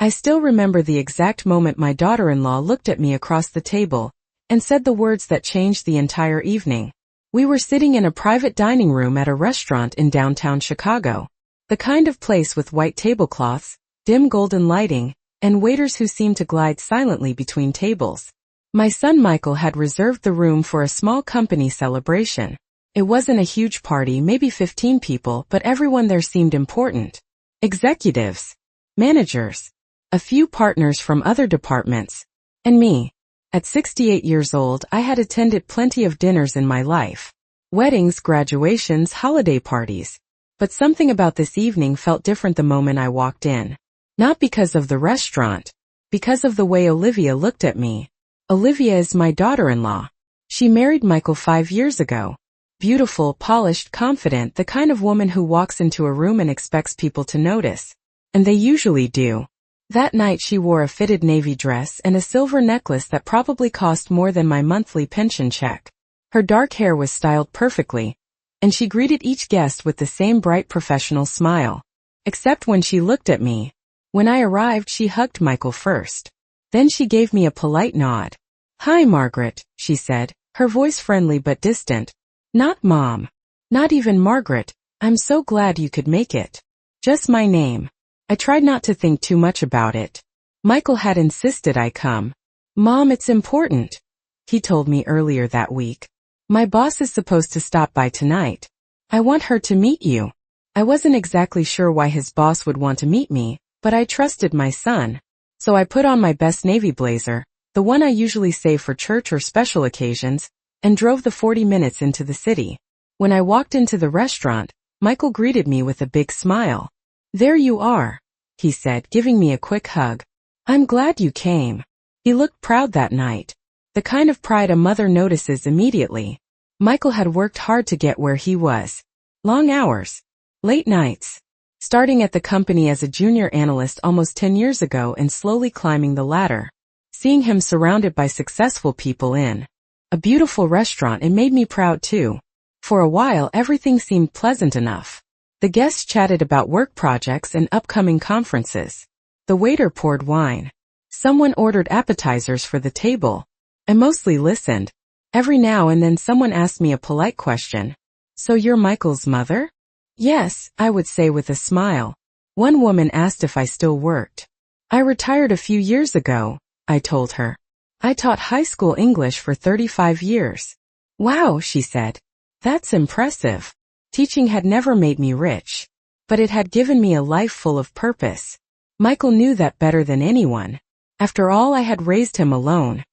I still remember the exact moment my daughter-in-law looked at me across the table and said the words that changed the entire evening. We were sitting in a private dining room at a restaurant in downtown Chicago. The kind of place with white tablecloths, dim golden lighting, and waiters who seemed to glide silently between tables. My son Michael had reserved the room for a small company celebration. It wasn't a huge party, maybe 15 people, but everyone there seemed important. Executives, managers, a few partners from other departments, and me. At 68 years old, I had attended plenty of dinners in my life. Weddings, graduations, holiday parties. But something about this evening felt different the moment I walked in. Not because of the restaurant, because of the way Olivia looked at me. Olivia is my daughter-in-law. She married Michael 5 years ago. Beautiful, polished, confident, the kind of woman who walks into a room and expects people to notice. And they usually do. That night she wore a fitted navy dress and a silver necklace that probably cost more than my monthly pension check. Her dark hair was styled perfectly, and she greeted each guest with the same bright professional smile. Except when she looked at me. When I arrived, she hugged Michael first. Then she gave me a polite nod. "Hi, Margaret," she said, her voice friendly but distant. "Not Mom. Not even Margaret. I'm so glad you could make it. Just my name." I tried not to think too much about it. Michael had insisted I come. "Mom, it's important," he told me earlier that week. "My boss is supposed to stop by tonight. I want her to meet you." I wasn't exactly sure why his boss would want to meet me, but I trusted my son. So I put on my best navy blazer, the one I usually save for church or special occasions, and drove the 40 minutes into the city. When I walked into the restaurant, Michael greeted me with a big smile. "There you are," he said, giving me a quick hug. "I'm glad you came." He looked proud that night. The kind of pride a mother notices immediately. Michael had worked hard to get where he was. Long hours. Late nights. Starting at the company as a junior analyst almost 10 years ago and slowly climbing the ladder. Seeing him surrounded by successful people in a beautiful restaurant, it made me proud too. For a while everything seemed pleasant enough. The guests chatted about work projects and upcoming conferences. The waiter poured wine. Someone ordered appetizers for the table. I mostly listened. Every now and then someone asked me a polite question. "So you're Michael's mother?" "Yes," I would say with a smile. One woman asked if I still worked. "I retired a few years ago," I told her. "I taught high school English for 35 years. "Wow," she said. "That's impressive." Teaching had never made me rich, but it had given me a life full of purpose. Michael knew that better than anyone. After all, I had raised him alone.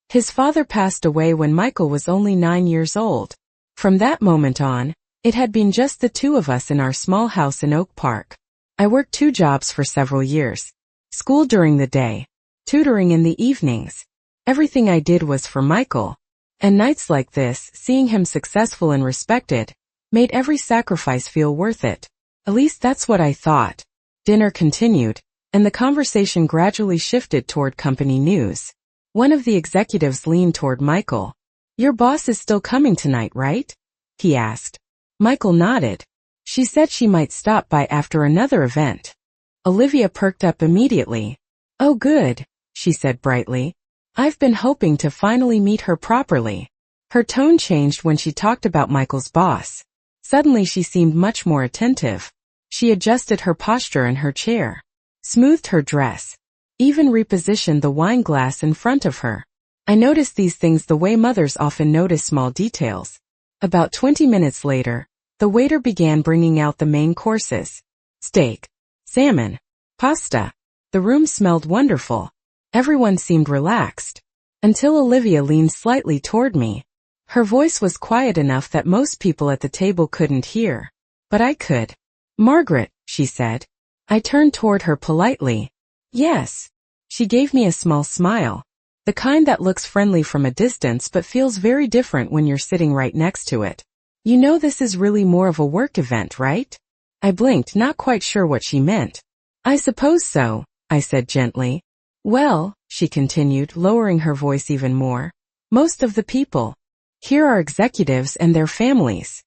His father passed away when Michael was only 9 years old. From that moment on, it had been just the two of us in our small house in Oak Park. I worked 2 jobs for several years. School during the day, tutoring in the evenings. Everything I did was for Michael. And nights like this, seeing him successful and respected, made every sacrifice feel worth it. At least that's what I thought. Dinner continued, and the conversation gradually shifted toward company news. One of the executives leaned toward Michael. "Your boss is still coming tonight, right?" he asked. Michael nodded. "She said she might stop by after another event." Olivia perked up immediately. "Oh good," she said brightly. "I've been hoping to finally meet her properly." Her tone changed when she talked about Michael's boss. Suddenly she seemed much more attentive. She adjusted her posture in her chair, smoothed her dress, even repositioned the wine glass in front of her. I noticed these things the way mothers often notice small details. About 20 minutes later, the waiter began bringing out the main courses. Steak, salmon, pasta. The room smelled wonderful. Everyone seemed relaxed. Until Olivia leaned slightly toward me. Her voice was quiet enough that most people at the table couldn't hear. But I could. "Margaret," she said. I turned toward her politely. "Yes." She gave me a small smile. The kind that looks friendly from a distance but feels very different when you're sitting right next to it. "You know this is really more of a work event, right?" I blinked, not quite sure what she meant. "I suppose so," I said gently. "Well," she continued, lowering her voice even more, "most of the people here are executives and their families."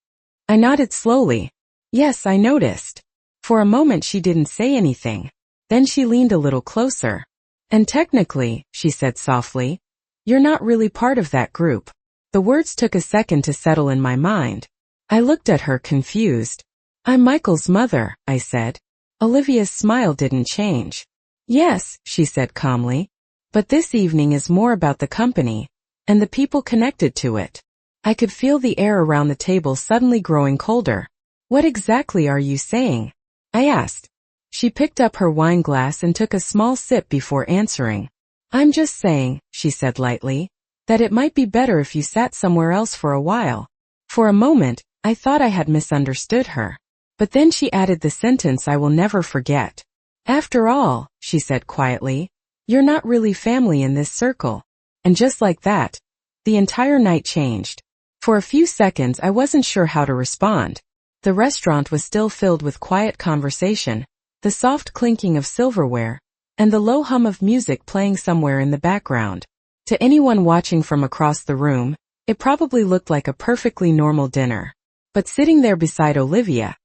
I nodded slowly. Yes, I noticed. For a moment she didn't say anything. Then she leaned a little closer. And technically, she said softly, you're not really part of that group. The words took a second to settle in my mind. I looked at her confused. I'm Michael's mother, I said. Olivia's smile didn't change. Yes, she said calmly. But this evening is more about the company and the people connected to it. I could feel the air around the table suddenly growing colder. What exactly are you saying? I asked. She picked up her wine glass and took a small sip before answering. I'm just saying, she said lightly, that it might be better if you sat somewhere else for a while. For a moment, I thought I had misunderstood her. But then she added the sentence I will never forget. After all, she said quietly, you're not really family in this circle. And just like that, the entire night changed. For a few seconds I wasn't sure how to respond. The restaurant was still filled with quiet conversation, the soft clinking of silverware, and the low hum of music playing somewhere in the background. To anyone watching from across the room, it probably looked like a perfectly normal dinner. But sitting there beside Olivia,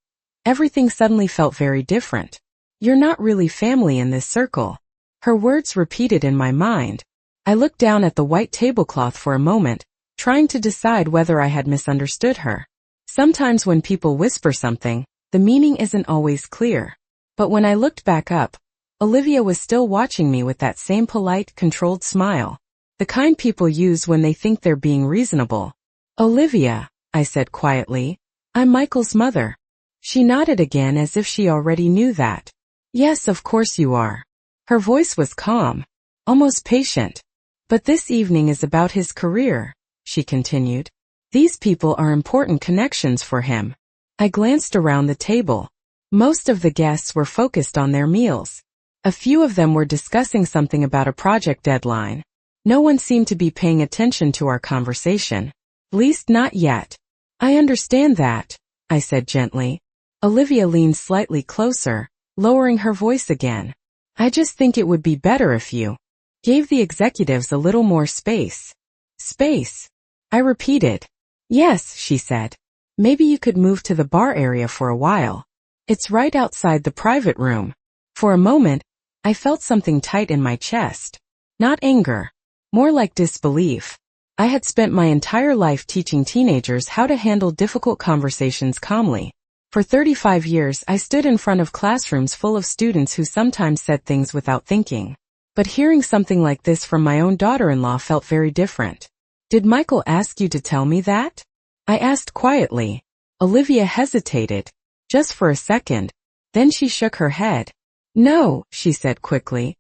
everything suddenly felt very different. You're not really family in this circle. Her words repeated in my mind. I looked down at the white tablecloth for a moment, trying to decide whether I had misunderstood her. Sometimes when people whisper something, the meaning isn't always clear. But when I looked back up, Olivia was still watching me with that same polite, controlled smile. The kind people use when they think they're being reasonable. Olivia, I said quietly, I'm Michael's mother. She nodded again as if she already knew that. Yes, of course you are. Her voice was calm, almost patient. But this evening is about his career, she continued. These people are important connections for him. I glanced around the table. Most of the guests were focused on their meals. A few of them were discussing something about a project deadline. No one seemed to be paying attention to our conversation. Least not yet. I understand that, I said gently. Olivia leaned slightly closer, lowering her voice again. I just think it would be better if you gave the executives a little more space. Space? I repeated. Yes, she said. Maybe you could move to the bar area for a while. It's right outside the private room. For a moment, I felt something tight in my chest. Not anger. More like disbelief. I had spent my entire life teaching teenagers how to handle difficult conversations calmly. For 35 years I stood in front of classrooms full of students who sometimes said things without thinking. But hearing something like this from my own daughter-in-law felt very different. Did Michael ask you to tell me that? I asked quietly. Olivia hesitated, just for a second. Then she shook her head. No, she said quickly.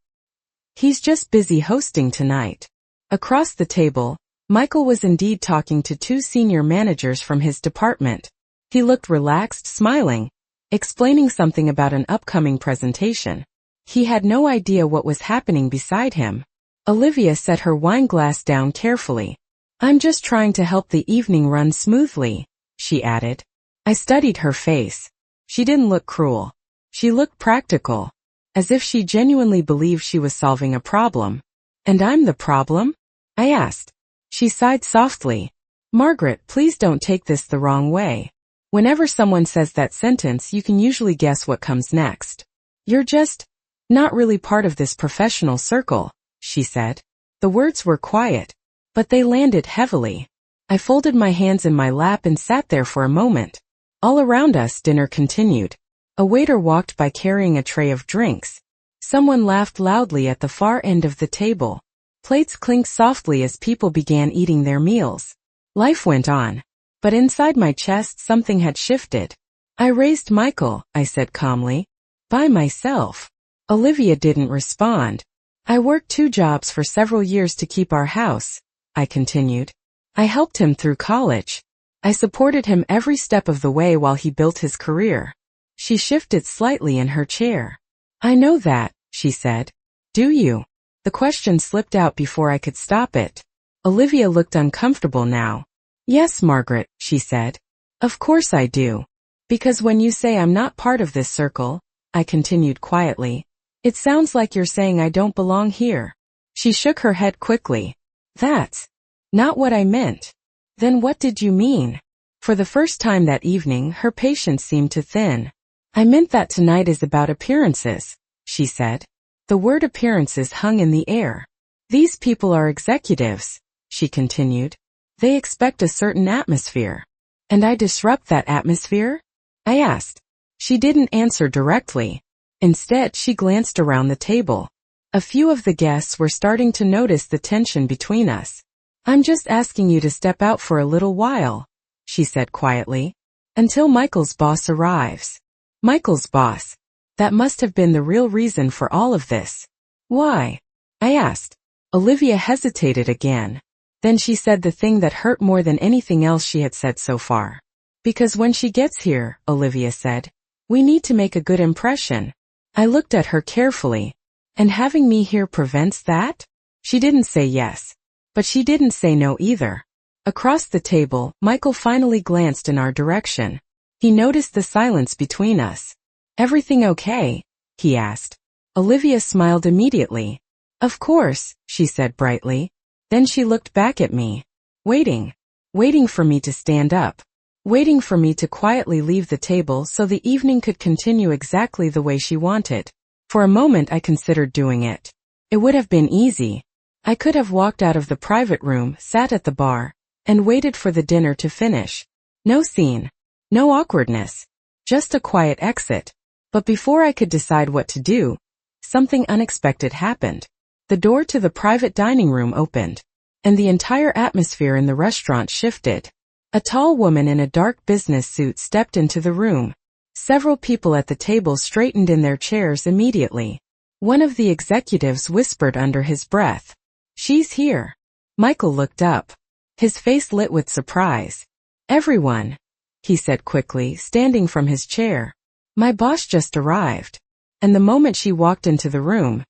He's just busy hosting tonight. Across the table, Michael was indeed talking to two senior managers from his department. He looked relaxed, smiling, explaining something about an upcoming presentation. He had no idea what was happening beside him. Olivia set her wine glass down carefully. I'm just trying to help the evening run smoothly, she added. I studied her face. She didn't look cruel. She looked practical, as if she genuinely believed she was solving a problem. And I'm the problem? I asked. She sighed softly. Margaret, please don't take this the wrong way. Whenever someone says that sentence, you can usually guess what comes next. You're just not really part of this professional circle, she said. The words were quiet, but they landed heavily. I folded my hands in my lap and sat there for a moment. All around us, dinner continued. A waiter walked by carrying a tray of drinks. Someone laughed loudly at the far end of the table. Plates clinked softly as people began eating their meals. Life went on. But inside my chest something had shifted. I raised Michael, I said calmly. By myself. Olivia didn't respond. I worked 2 jobs for several years to keep our house, I continued. I helped him through college. I supported him every step of the way while he built his career. She shifted slightly in her chair. I know that, she said. Do you? The question slipped out before I could stop it. Olivia looked uncomfortable now. Yes, Margaret, she said. Of course I do. Because when you say I'm not part of this circle, I continued quietly, it sounds like you're saying I don't belong here. She shook her head quickly. That's not what I meant. Then what did you mean? For the first time that evening, her patience seemed to thin. I meant that tonight is about appearances, she said. The word appearances hung in the air. These people are executives, she continued. They expect a certain atmosphere. And I disrupt that atmosphere? I asked. She didn't answer directly. Instead, she glanced around the table. A few of the guests were starting to notice the tension between us. I'm just asking you to step out for a little while, she said quietly. Until Michael's boss arrives. Michael's boss. That must have been the real reason for all of this. Why? I asked. Olivia hesitated again. Then she said the thing that hurt more than anything else she had said so far. Because when she gets here, Olivia said, we need to make a good impression. I looked at her carefully. And having me here prevents that? She didn't say yes. But she didn't say no either. Across the table, Michael finally glanced in our direction. He noticed the silence between us. Everything okay? He asked. Olivia smiled immediately. Of course, she said brightly. Then she looked back at me. Waiting. Waiting for me to stand up. Waiting for me to quietly leave the table so the evening could continue exactly the way she wanted. For a moment I considered doing it. It would have been easy. I could have walked out of the private room, sat at the bar, and waited for the dinner to finish. No scene. No awkwardness. Just a quiet exit. But before I could decide what to do, something unexpected happened. The door to the private dining room opened, and the entire atmosphere in the restaurant shifted. A tall woman in a dark business suit stepped into the room. Several people at the table straightened in their chairs immediately. One of the executives whispered under his breath, "She's here." Michael looked up. His face lit with surprise. "Everyone," he said quickly, standing from his chair. "My boss just arrived." And the moment she walked into the room,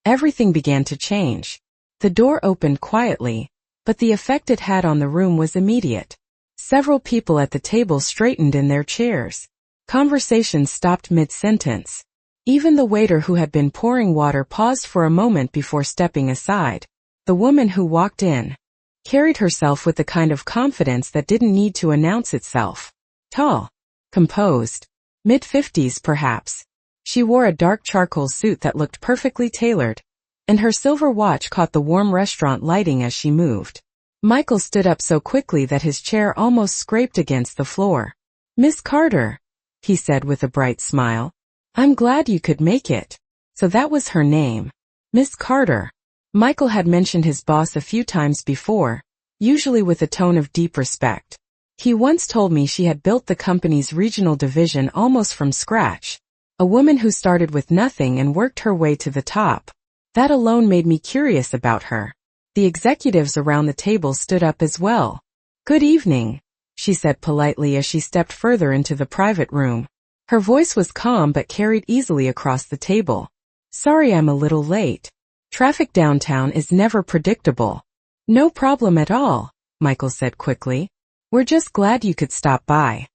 everything began to change. The door opened quietly, but the effect it had on the room was immediate. Several people at the table straightened in their chairs. Conversations stopped mid-sentence. Even the waiter who had been pouring water paused for a moment before stepping aside. The woman who walked in carried herself with the kind of confidence that didn't need to announce itself. Tall. Composed. Mid-50s perhaps. She wore a dark charcoal suit that looked perfectly tailored, and her silver watch caught the warm restaurant lighting as she moved. Michael stood up so quickly that his chair almost scraped against the floor. "Miss Carter," he said with a bright smile. "I'm glad you could make it." So that was her name. Miss Carter. Michael had mentioned his boss a few times before, usually with a tone of deep respect. He once told me she had built the company's regional division almost from scratch. A woman who started with nothing and worked her way to the top. That alone made me curious about her. The executives around the table stood up as well. "Good evening," she said politely as she stepped further into the private room. Her voice was calm but carried easily across the table. "Sorry I'm a little late. Traffic downtown is never predictable." "No problem at all," Michael said quickly. "We're just glad you could stop by."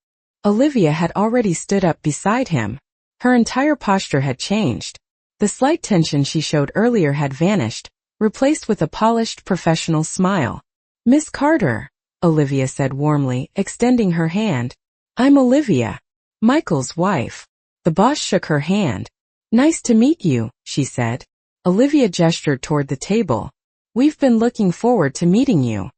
Olivia had already stood up beside him. Her entire posture had changed. The slight tension she showed earlier had vanished, replaced with a polished professional smile. "Miss Carter," Olivia said warmly, extending her hand. "I'm Olivia, Michael's wife." The boss shook her hand. "Nice to meet you," she said. Olivia gestured toward the table. "We've been looking forward to meeting you."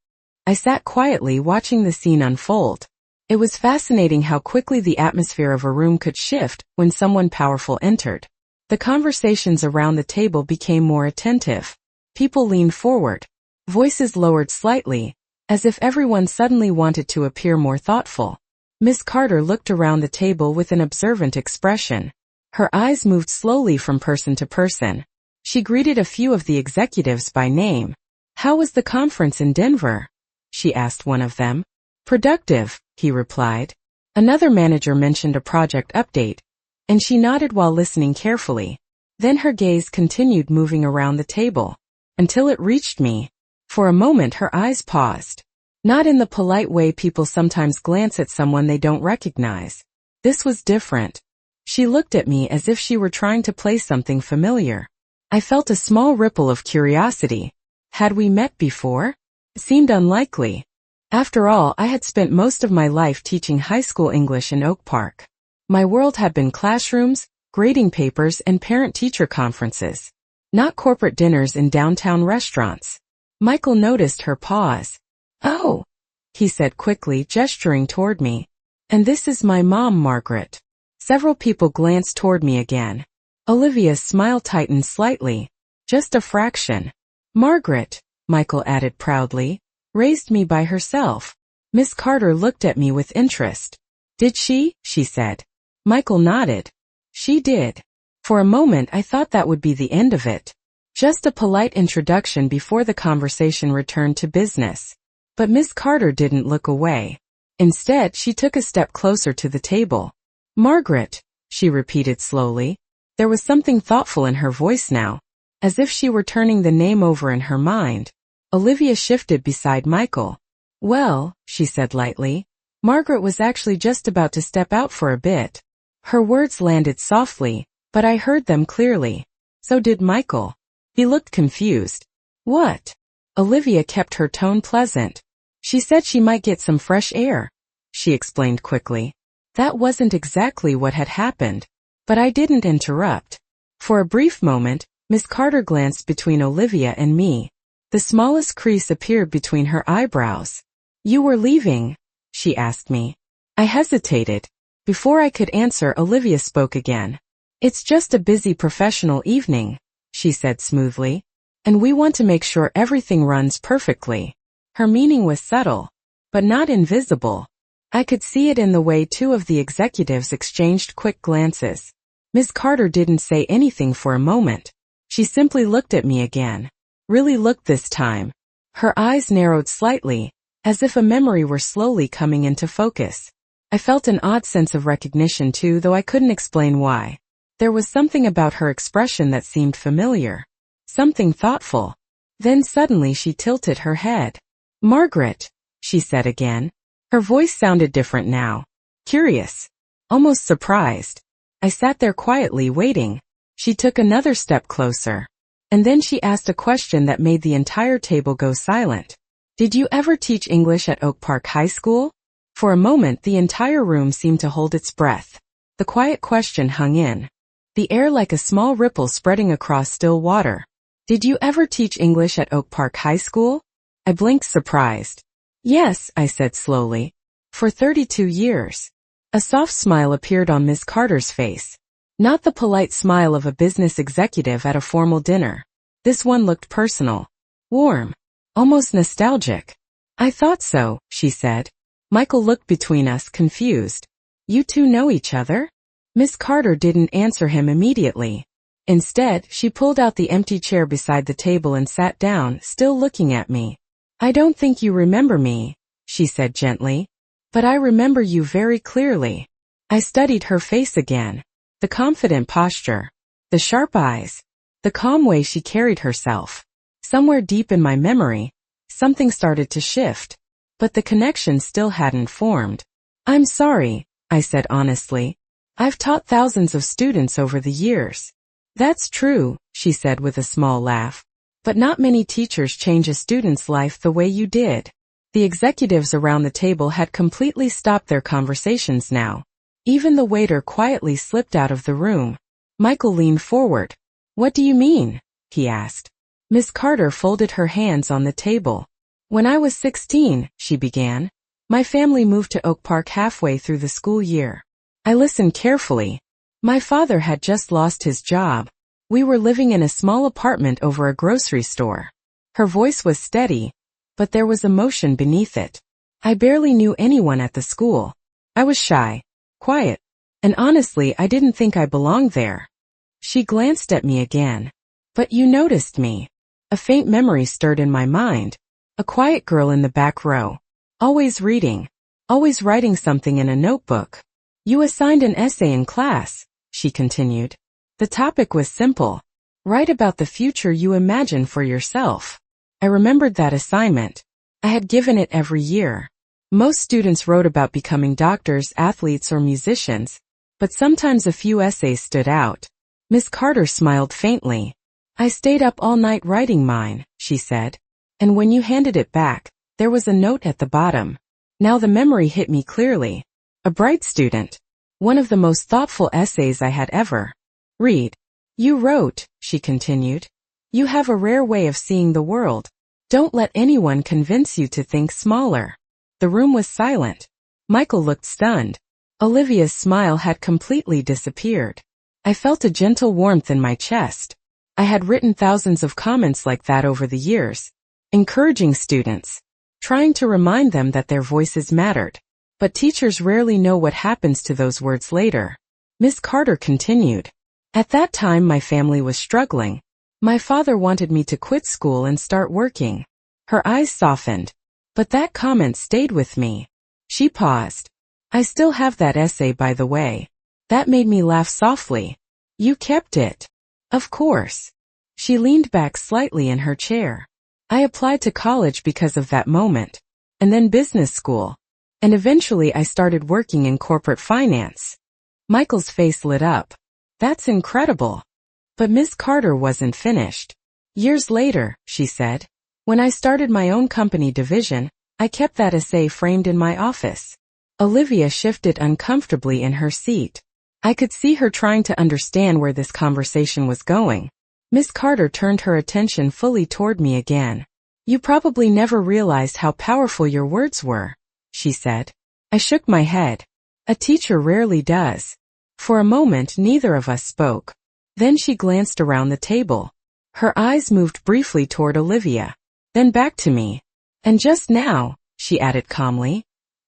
I sat quietly watching the scene unfold. It was fascinating how quickly the atmosphere of a room could shift when someone powerful entered. The conversations around the table became more attentive. People leaned forward. Voices lowered slightly, as if everyone suddenly wanted to appear more thoughtful. Miss Carter looked around the table with an observant expression. Her eyes moved slowly from person to person. She greeted a few of the executives by name. "How was the conference in Denver?" she asked one of them. "Productive," he replied. Another manager mentioned a project update, and she nodded while listening carefully. Then her gaze continued moving around the table, until it reached me. For a moment her eyes paused. Not in the polite way people sometimes glance at someone they don't recognize. This was different. She looked at me as if she were trying to place something familiar. I felt a small ripple of curiosity. Had we met before? It seemed unlikely. After all, I had spent most of my life teaching high school English in Oak Park. My world had been classrooms, grading papers and parent-teacher conferences. Not corporate dinners in downtown restaurants. Michael noticed her pause. "Oh," he said quickly, gesturing toward me. "And this is my mom, Margaret." Several people glanced toward me again. Olivia's smile tightened slightly. Just a fraction. "Margaret," Michael added proudly, "raised me by herself." Miss Carter looked at me with interest. "Did she?" she said. Michael nodded. "She did." For a moment I thought that would be the end of it. Just a polite introduction before the conversation returned to business. But Miss Carter didn't look away. Instead, she took a step closer to the table. "Margaret," she repeated slowly. There was something thoughtful in her voice now, as if she were turning the name over in her mind. Olivia shifted beside Michael. "Well," she said lightly, "Margaret was actually just about to step out for a bit." Her words landed softly, but I heard them clearly. So did Michael. He looked confused. "What?" Olivia kept her tone pleasant. "She said she might get some fresh air," she explained quickly. That wasn't exactly what had happened, but I didn't interrupt. For a brief moment, Miss Carter glanced between Olivia and me. The smallest crease appeared between her eyebrows. "You were leaving?" she asked me. I hesitated. Before I could answer, Olivia spoke again. "It's just a busy professional evening," she said smoothly, "and we want to make sure everything runs perfectly." Her meaning was subtle, but not invisible. I could see it in the way two of the executives exchanged quick glances. Miss Carter didn't say anything for a moment. She simply looked at me again. Really looked this time. Her eyes narrowed slightly, as if a memory were slowly coming into focus. I felt an odd sense of recognition too, though I couldn't explain why. There was something about her expression that seemed familiar. Something thoughtful. Then suddenly she tilted her head. "Margaret," she said again. Her voice sounded different now. Curious. Almost surprised. I sat there quietly waiting. She took another step closer. And then she asked a question that made the entire table go silent. "Did you ever teach English at Oak Park High School?" For a moment the entire room seemed to hold its breath. The quiet question hung in the air like a small ripple spreading across still water. "Did you ever teach English at Oak Park High School?" I blinked surprised. "Yes," I said slowly. "For 32 years. A soft smile appeared on Miss Carter's face. Not the polite smile of a business executive at a formal dinner. This one looked personal. Warm. Almost nostalgic. "I thought so," she said. Michael looked between us, confused. "You two know each other?" Miss Carter didn't answer him immediately. Instead, she pulled out the empty chair beside the table and sat down, still looking at me. "I don't think you remember me," she said gently. "But I remember you very clearly." I studied her face again. The confident posture. The sharp eyes. The calm way she carried herself. Somewhere deep in my memory, something started to shift. But the connection still hadn't formed. "I'm sorry," I said honestly. "I've taught thousands of students over the years." "That's true," she said with a small laugh. "But not many teachers change a student's life the way you did." The executives around the table had completely stopped their conversations now. Even the waiter quietly slipped out of the room. Michael leaned forward. "What do you mean?" he asked. Miss Carter folded her hands on the table. "When I was 16, she began, my family moved to Oak Park halfway through the school year." I listened carefully. My father had just lost his job. We were living in a small apartment over a grocery store. Her voice was steady, but there was emotion beneath it. I barely knew anyone at the school. I was shy, quiet, and honestly I didn't think I belonged there. She glanced at me again. "But you noticed me." A faint memory stirred in my mind. A quiet girl in the back row. Always reading. Always writing something in a notebook. "You assigned an essay in class," she continued. "The topic was simple. Write about the future you imagine for yourself." I remembered that assignment. I had given it every year. Most students wrote about becoming doctors, athletes, or musicians, but sometimes a few essays stood out. Miss Carter smiled faintly. "I stayed up all night writing mine," she said. "And when you handed it back, there was a note at the bottom." Now the memory hit me clearly. A bright student. One of the most thoughtful essays I had ever Read. You wrote, she continued. You have a rare way of seeing the world. Don't let anyone convince you to think smaller. The room was silent. Michael looked stunned. Olivia's smile had completely disappeared. I felt a gentle warmth in my chest. I had written thousands of comments like that over the years, encouraging students, trying to remind them that their voices mattered. But teachers rarely know what happens to those words later. Miss Carter continued. At that time my family was struggling. My father wanted me to quit school and start working. Her eyes softened. But that comment stayed with me. She paused. I still have that essay, by the way. That made me laugh softly. You kept it. Of course. She leaned back slightly in her chair. I applied to college because of that moment. And then business school. And eventually I started working in corporate finance. Michael's face lit up. That's incredible. But Miss Carter wasn't finished. Years later, she said, when I started my own company division, I kept that essay framed in my office. Olivia shifted uncomfortably in her seat. I could see her trying to understand where this conversation was going. Miss Carter turned her attention fully toward me again. You probably never realized how powerful your words were, she said. I shook my head. A teacher rarely does. For a moment neither of us spoke. Then she glanced around the table. Her eyes moved briefly toward Olivia. Then back to me. And just now, she added calmly,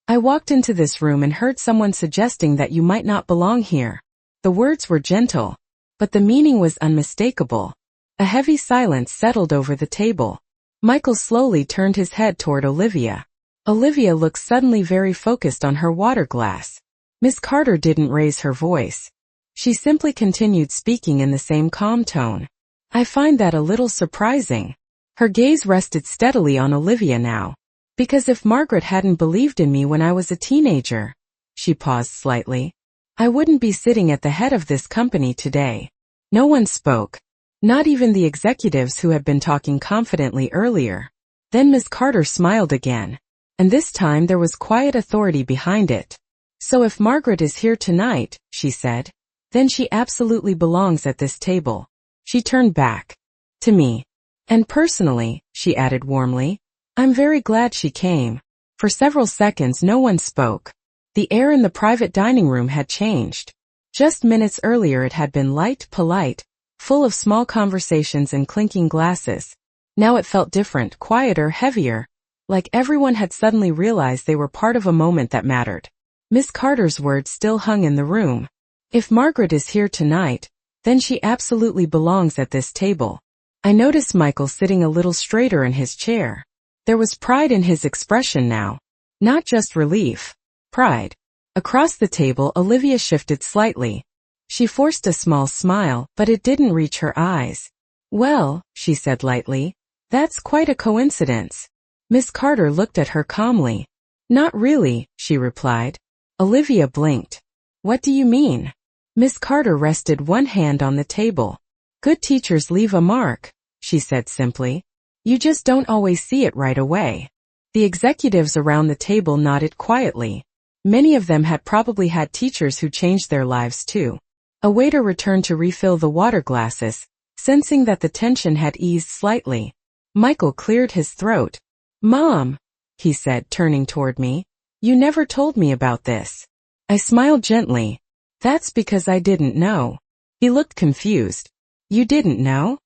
I walked into this room and heard someone suggesting that you might not belong here. The words were gentle, but the meaning was unmistakable. A heavy silence settled over the table. Michael slowly turned his head toward Olivia. Olivia looked suddenly very focused on her water glass. Miss Carter didn't raise her voice. She simply continued speaking in the same calm tone. I find that a little surprising. Her gaze rested steadily on Olivia now. Because if Margaret hadn't believed in me when I was a teenager, she paused slightly, I wouldn't be sitting at the head of this company today. No one spoke. Not even the executives who had been talking confidently earlier. Then Miss Carter smiled again. And this time there was quiet authority behind it. So if Margaret is here tonight, she said, then she absolutely belongs at this table. She turned back to me. And personally, she added warmly, I'm very glad she came. For several seconds no one spoke. The air in the private dining room had changed. Just minutes earlier it had been light, polite, full of small conversations and clinking glasses. Now it felt different, quieter, heavier, like everyone had suddenly realized they were part of a moment that mattered. Miss Carter's words still hung in the room. If Margaret is here tonight, then she absolutely belongs at this table. I noticed Michael sitting a little straighter in his chair. There was pride in his expression now. Not just relief. Pride. Across the table Olivia shifted slightly. She forced a small smile, but it didn't reach her eyes. Well, she said lightly, that's quite a coincidence. Miss Carter looked at her calmly. Not really, she replied. Olivia blinked. What do you mean? Miss Carter rested one hand on the table. Good teachers leave a mark, she said simply. You just don't always see it right away. The executives around the table nodded quietly. Many of them had probably had teachers who changed their lives too. A waiter returned to refill the water glasses, sensing that the tension had eased slightly. Michael cleared his throat. Mom, he said, turning toward me, you never told me about this. I smiled gently. That's because I didn't know. He looked confused. You didn't know?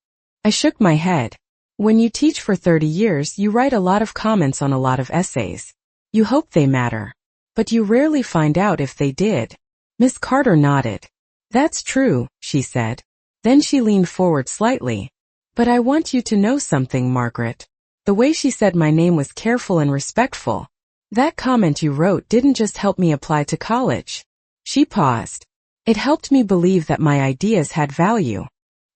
I shook my head. When you teach for 30 years, you write a lot of comments on a lot of essays. You hope they matter. But you rarely find out if they did. Miss Carter nodded. That's true, she said. Then she leaned forward slightly. But I want you to know something, Margaret. The way she said my name was careful and respectful. That comment you wrote didn't just help me apply to college. She paused. It helped me believe that my ideas had value.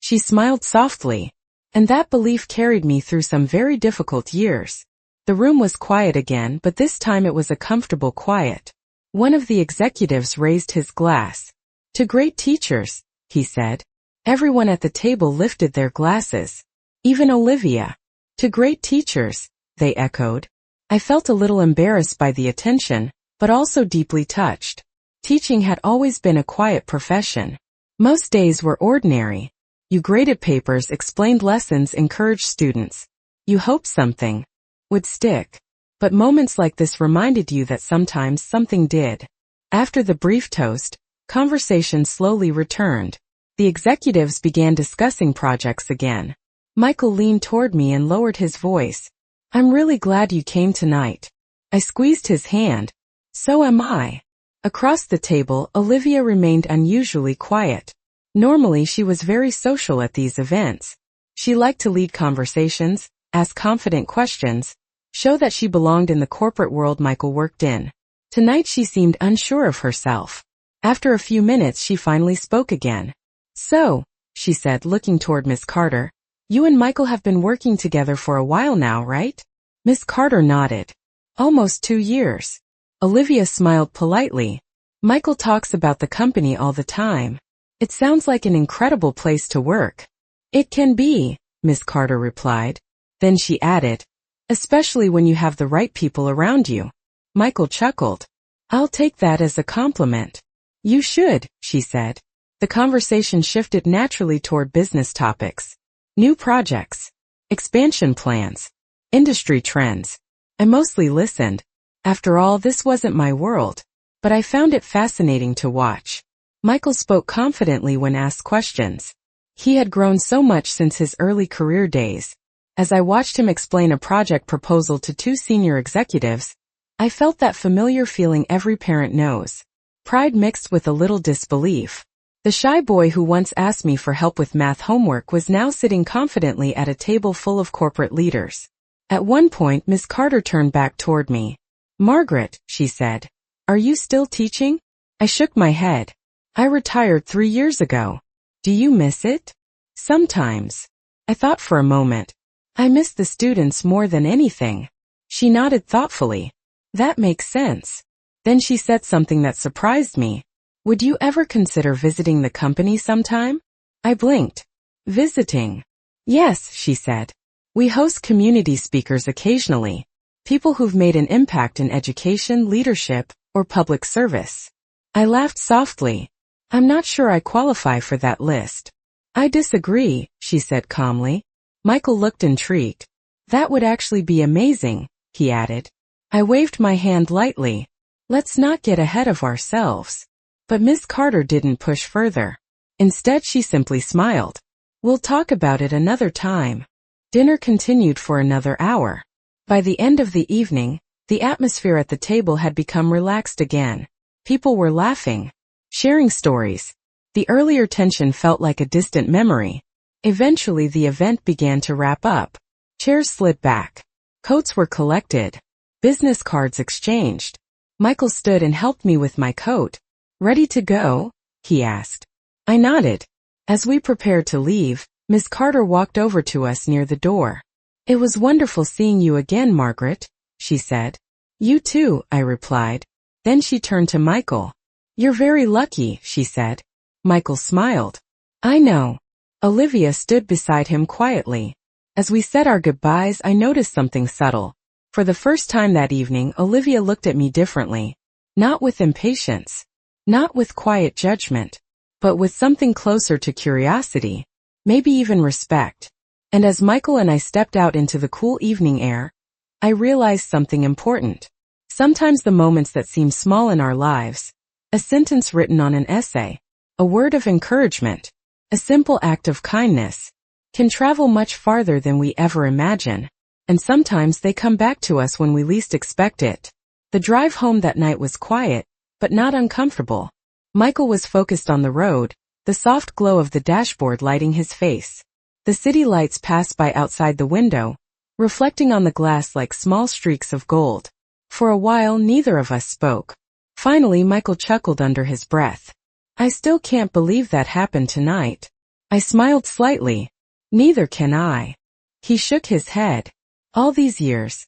She smiled softly. And that belief carried me through some very difficult years. The room was quiet again, but this time it was a comfortable quiet. One of the executives raised his glass. To great teachers, he said. Everyone at the table lifted their glasses. Even Olivia. To great teachers, they echoed. I felt a little embarrassed by the attention, but also deeply touched. Teaching had always been a quiet profession. Most days were ordinary. You graded papers, explained lessons, encouraged students. You hoped something would stick. But moments like this reminded you that sometimes something did. After the brief toast, conversation slowly returned. The executives began discussing projects again. Michael leaned toward me and lowered his voice. "I'm really glad you came tonight." I squeezed his hand. "So am I." Across the table, Olivia remained unusually quiet. Normally she was very social at these events. She liked to lead conversations, ask confident questions, show that she belonged in the corporate world Michael worked in. Tonight she seemed unsure of herself. After a few minutes she finally spoke again. "So," she said, looking toward Miss Carter, "you and Michael have been working together for a while now, right?" Miss Carter nodded. "Almost 2 years." Olivia smiled politely. "Michael talks about the company all the time. It sounds like an incredible place to work." "It can be," Miss Carter replied. Then she added, "especially when you have the right people around you." Michael chuckled. "I'll take that as a compliment." "You should," she said. The conversation shifted naturally toward business topics. New projects, expansion plans, industry trends. I mostly listened. After all, this wasn't my world. But I found it fascinating to watch. Michael spoke confidently when asked questions. He had grown so much since his early career days. As I watched him explain a project proposal to 2 senior executives, I felt that familiar feeling every parent knows. Pride mixed with a little disbelief. The shy boy who once asked me for help with math homework was now sitting confidently at a table full of corporate leaders. At one point, Miss Carter turned back toward me. "Margaret," she said, "are you still teaching?" I shook my head. "I retired 3 years ago." "Do you miss it?" "Sometimes." I thought for a moment. "I miss the students more than anything." She nodded thoughtfully. "That makes sense." Then she said something that surprised me. "Would you ever consider visiting the company sometime?" I blinked. "Visiting?" "Yes," she said. "We host community speakers occasionally. People who've made an impact in education, leadership, or public service." I laughed softly. "I'm not sure I qualify for that list." "I disagree," she said calmly. Michael looked intrigued. "That would actually be amazing," he added. I waved my hand lightly. "Let's not get ahead of ourselves." But Miss Carter didn't push further. Instead, she simply smiled. "We'll talk about it another time." Dinner continued for another hour. By the end of the evening, the atmosphere at the table had become relaxed again. People were laughing, sharing stories. The earlier tension felt like a distant memory. Eventually the event began to wrap up. Chairs slid back. Coats were collected. Business cards exchanged. Michael stood and helped me with my coat. "Ready to go?" he asked. I nodded. As we prepared to leave, Miss Carter walked over to us near the door. "It was wonderful seeing you again, Margaret," she said. "You too," I replied. Then she turned to Michael. "You're very lucky," she said. Michael smiled. "I know." Olivia stood beside him quietly. As we said our goodbyes, I noticed something subtle. For the first time that evening, Olivia looked at me differently. Not with impatience. Not with quiet judgment. But with something closer to curiosity. Maybe even respect. And as Michael and I stepped out into the cool evening air, I realized something important. Sometimes the moments that seem small in our lives, a sentence written on an essay, a word of encouragement, a simple act of kindness, can travel much farther than we ever imagine. And sometimes they come back to us when we least expect it. The drive home that night was quiet, but not uncomfortable. Michael was focused on the road, the soft glow of the dashboard lighting his face. The city lights passed by outside the window, reflecting on the glass like small streaks of gold. For a while, neither of us spoke. Finally, Michael chuckled under his breath. "I still can't believe that happened tonight." I smiled slightly. "Neither can I." He shook his head. "All these years.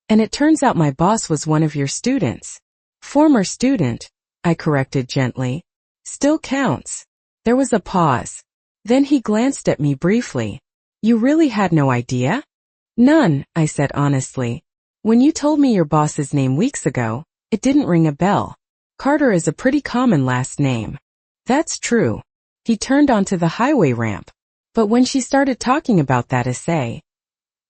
And it turns out my boss was one of your students." "Former student," I corrected gently. "Still counts." There was a pause. Then he glanced at me briefly. "You really had no idea?" "None," I said honestly. "When you told me your boss's name weeks ago, it didn't ring a bell. Carter is a pretty common last name." "That's true." He turned onto the highway ramp. But when she started talking about that essay,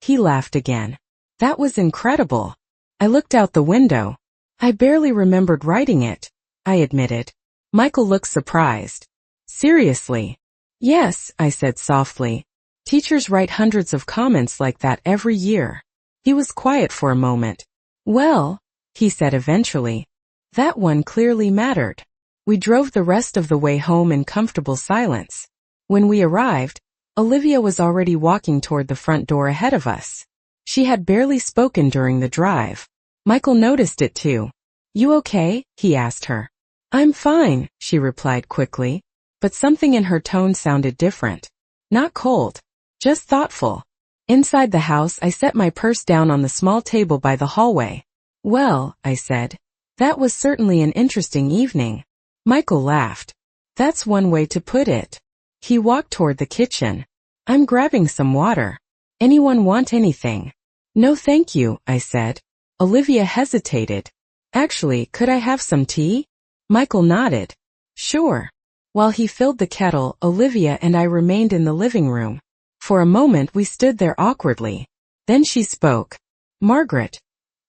he laughed again. That was incredible. I looked out the window. I barely remembered writing it, I admitted. Michael looked surprised. Seriously? Yes, I said softly. Teachers write hundreds of comments like that every year. He was quiet for a moment. Well, he said eventually, that one clearly mattered. We drove the rest of the way home in comfortable silence. When we arrived, Olivia was already walking toward the front door ahead of us. She had barely spoken during the drive. Michael noticed it too. You okay? He asked her. I'm fine, she replied quickly, but something in her tone sounded different. Not cold, just thoughtful. Inside the house, I set my purse down on the small table by the hallway. Well, I said, that was certainly an interesting evening. Michael laughed. That's one way to put it. He walked toward the kitchen. I'm grabbing some water. Anyone want anything? No thank you, I said. Olivia hesitated. Actually, could I have some tea? Michael nodded. Sure. While he filled the kettle, Olivia and I remained in the living room. For a moment we stood there awkwardly. Then she spoke. Margaret,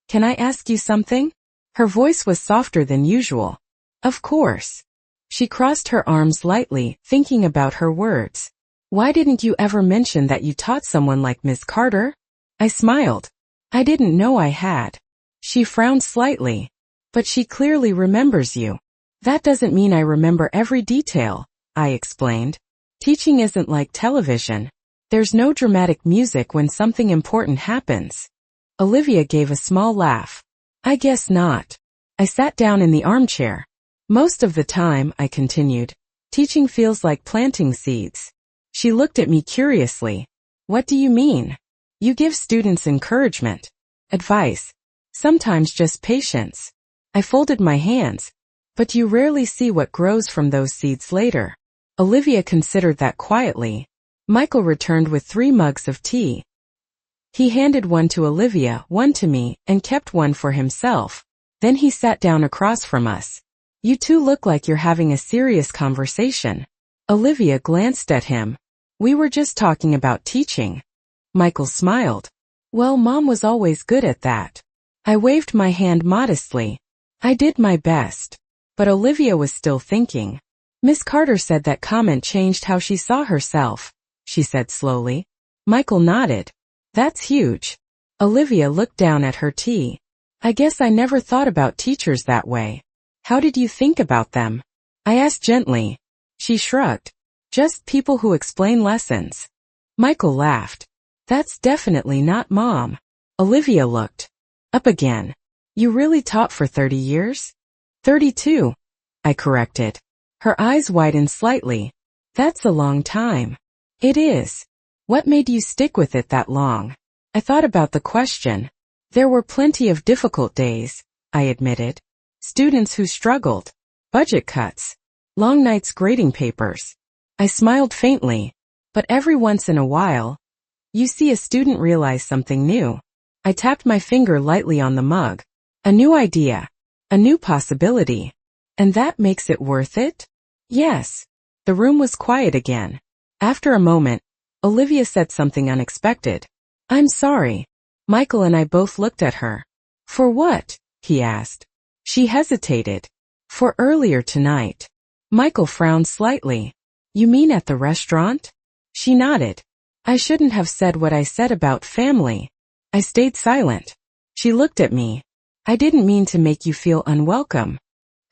can I ask you something? Her voice was softer than usual. Of course. She crossed her arms lightly, thinking about her words. Why didn't you ever mention that you taught someone like Miss Carter? I smiled. I didn't know I had. She frowned slightly. But she clearly remembers you. That doesn't mean I remember every detail, I explained. Teaching isn't like television. There's no dramatic music when something important happens. Olivia gave a small laugh. I guess not. I sat down in the armchair. Most of the time, I continued, teaching feels like planting seeds. She looked at me curiously. What do you mean? You give students encouragement, advice, sometimes just patience. I folded my hands. But you rarely see what grows from those seeds later. Olivia considered that quietly. Michael returned with 3 mugs of tea. He handed one to Olivia, one to me, and kept one for himself. Then he sat down across from us. You two look like you're having a serious conversation. Olivia glanced at him. We were just talking about teaching. Michael smiled. Well, Mom was always good at that. I waved my hand modestly. I did my best. But Olivia was still thinking. Miss Carter said that comment changed how she saw herself, she said slowly. Michael nodded. That's huge. Olivia looked down at her tea. I guess I never thought about teachers that way. How did you think about them? I asked gently. She shrugged. Just people who explain lessons. Michael laughed. That's definitely not Mom. Olivia looked up again. You really taught for 30 years? 32, I corrected. Her eyes widened slightly. That's a long time. It is. What made you stick with it that long? I thought about the question. There were plenty of difficult days, I admitted. Students who struggled. Budget cuts. Long nights grading papers. I smiled faintly. But every once in a while, you see a student realize something new. I tapped my finger lightly on the mug. A new idea. A new possibility. And that makes it worth it? Yes. The room was quiet again. After a moment, Olivia said something unexpected. I'm sorry. Michael and I both looked at her. For what? He asked. She hesitated. For earlier tonight. Michael frowned slightly. You mean at the restaurant? She nodded. I shouldn't have said what I said about family. I stayed silent. She looked at me. I didn't mean to make you feel unwelcome.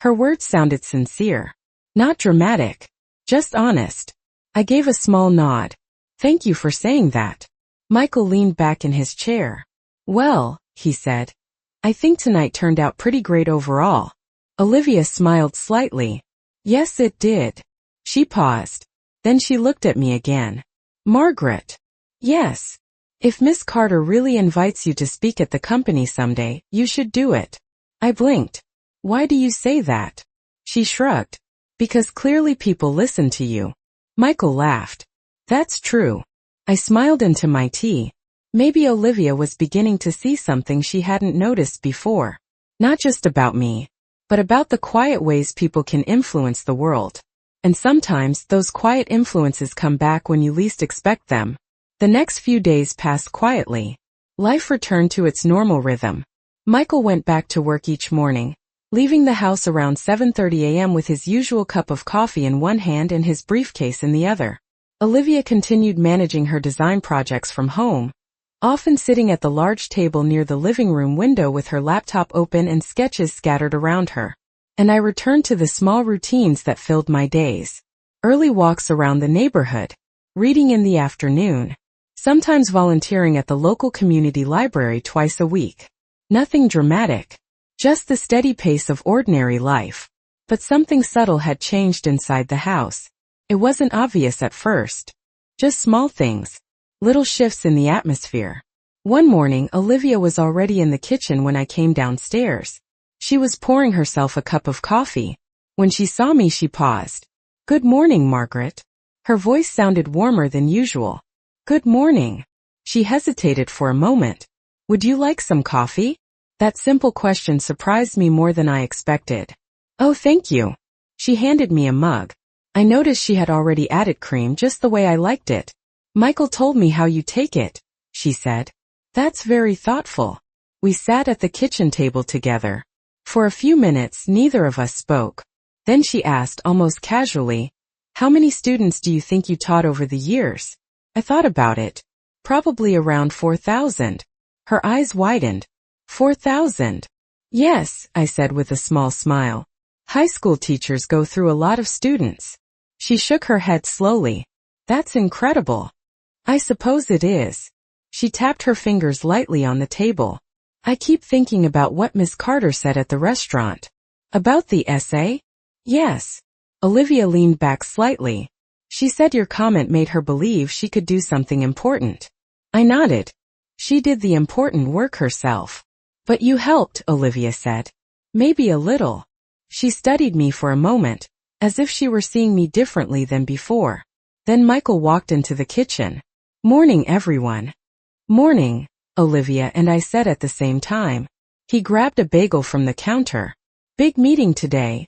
Her words sounded sincere. Not dramatic. Just honest. I gave a small nod. Thank you for saying that. Michael leaned back in his chair. Well, he said, I think tonight turned out pretty great overall. Olivia smiled slightly. Yes, it did. She paused. Then she looked at me again. Margaret. Yes. If Miss Carter really invites you to speak at the company someday, you should do it. I blinked. Why do you say that? She shrugged. Because clearly people listen to you. Michael laughed. That's true. I smiled into my tea. Maybe Olivia was beginning to see something she hadn't noticed before. Not just about me, but about the quiet ways people can influence the world. And sometimes those quiet influences come back when you least expect them. The next few days passed quietly. Life returned to its normal rhythm. Michael went back to work each morning, leaving the house around 7:30 a.m. with his usual cup of coffee in one hand and his briefcase in the other. Olivia continued managing her design projects from home, often sitting at the large table near the living room window with her laptop open and sketches scattered around her. And I returned to the small routines that filled my days. Early walks around the neighborhood, reading in the afternoon, sometimes volunteering at the local community library twice a week. Nothing dramatic, just the steady pace of ordinary life. But something subtle had changed inside the house. It wasn't obvious at first. Just small things, little shifts in the atmosphere. One morning, Olivia was already in the kitchen when I came downstairs. She was pouring herself a cup of coffee. When she saw me, she paused. "Good morning, Margaret." Her voice sounded warmer than usual. "Good morning." She hesitated for a moment. "Would you like some coffee?" That simple question surprised me more than I expected. "Oh, thank you." She handed me a mug. I noticed she had already added cream just the way I liked it. "Michael told me how you take it," she said. "That's very thoughtful." We sat at the kitchen table together. For a few minutes, neither of us spoke. Then she asked almost casually, "How many students do you think you taught over the years?" I thought about it. Probably around 4,000. Her eyes widened. 4,000. "Yes," I said with a small smile. "High school teachers go through a lot of students." She shook her head slowly. "That's incredible." "I suppose it is." She tapped her fingers lightly on the table. "I keep thinking about what Miss Carter said at the restaurant." "About the essay?" "Yes." Olivia leaned back slightly. "She said your comment made her believe she could do something important." I nodded. "She did the important work herself." "But you helped," Olivia said. "Maybe a little." She studied me for a moment, as if she were seeing me differently than before. Then Michael walked into the kitchen. "Morning, everyone." "Morning," Olivia and I said at the same time. He grabbed a bagel from the counter. "Big meeting today,"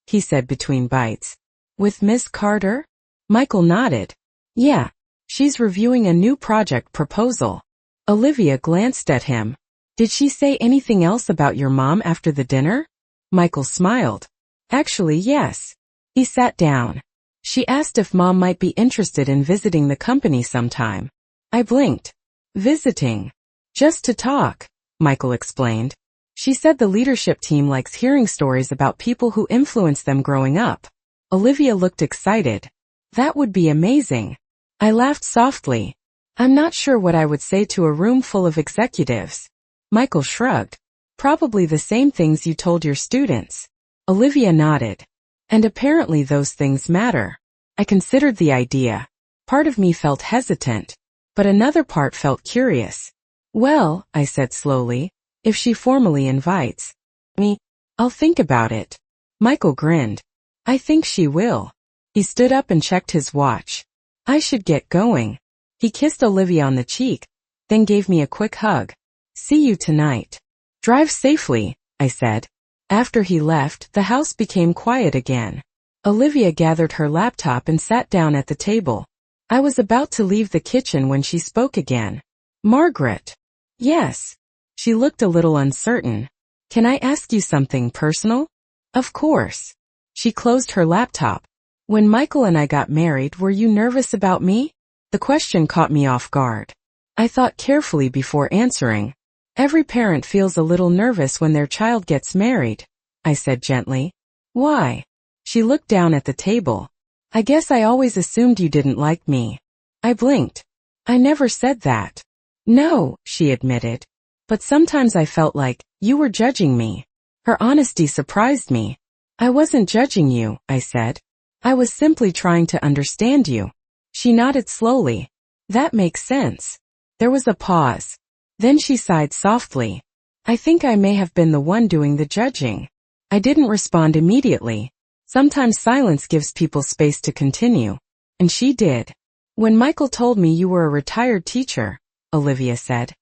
he said between bites. "With Miss Carter?" Michael nodded. "Yeah, she's reviewing a new project proposal." Olivia glanced at him. "Did she say anything else about your mom after the dinner?" Michael smiled. "Actually, yes." He sat down. "She asked if Mom might be interested in visiting the company sometime." I blinked. "Visiting?" "Just to talk," Michael explained. "She said the leadership team likes hearing stories about people who influenced them growing up." Olivia looked excited. "That would be amazing." I laughed softly. "I'm not sure what I would say to a room full of executives." Michael shrugged. "Probably the same things you told your students." Olivia nodded. "And apparently those things matter." I considered the idea. Part of me felt hesitant, but another part felt curious. "Well," I said slowly, "if she formally invites me, I'll think about it." Michael grinned. "I think she will." He stood up and checked his watch. "I should get going." He kissed Olivia on the cheek, then gave me a quick hug. "See you tonight." "Drive safely," I said. After he left, the house became quiet again. Olivia gathered her laptop and sat down at the table. I was about to leave the kitchen when she spoke again. "Margaret." "Yes." She looked a little uncertain. "Can I ask you something personal?" "Of course." She closed her laptop. "When Michael and I got married, were you nervous about me?" The question caught me off guard. I thought carefully before answering. "Every parent feels a little nervous when their child gets married," I said gently. "Why?" She looked down at the table. "I guess I always assumed you didn't like me." I blinked. "I never said that." "No," she admitted. "But sometimes I felt like you were judging me." Her honesty surprised me. "I wasn't judging you," I said. "I was simply trying to understand you." She nodded slowly. "That makes sense." There was a pause. Then she sighed softly. "I think I may have been the one doing the judging." I didn't respond immediately. Sometimes silence gives people space to continue. And she did. "When Michael told me you were a retired teacher," Olivia said,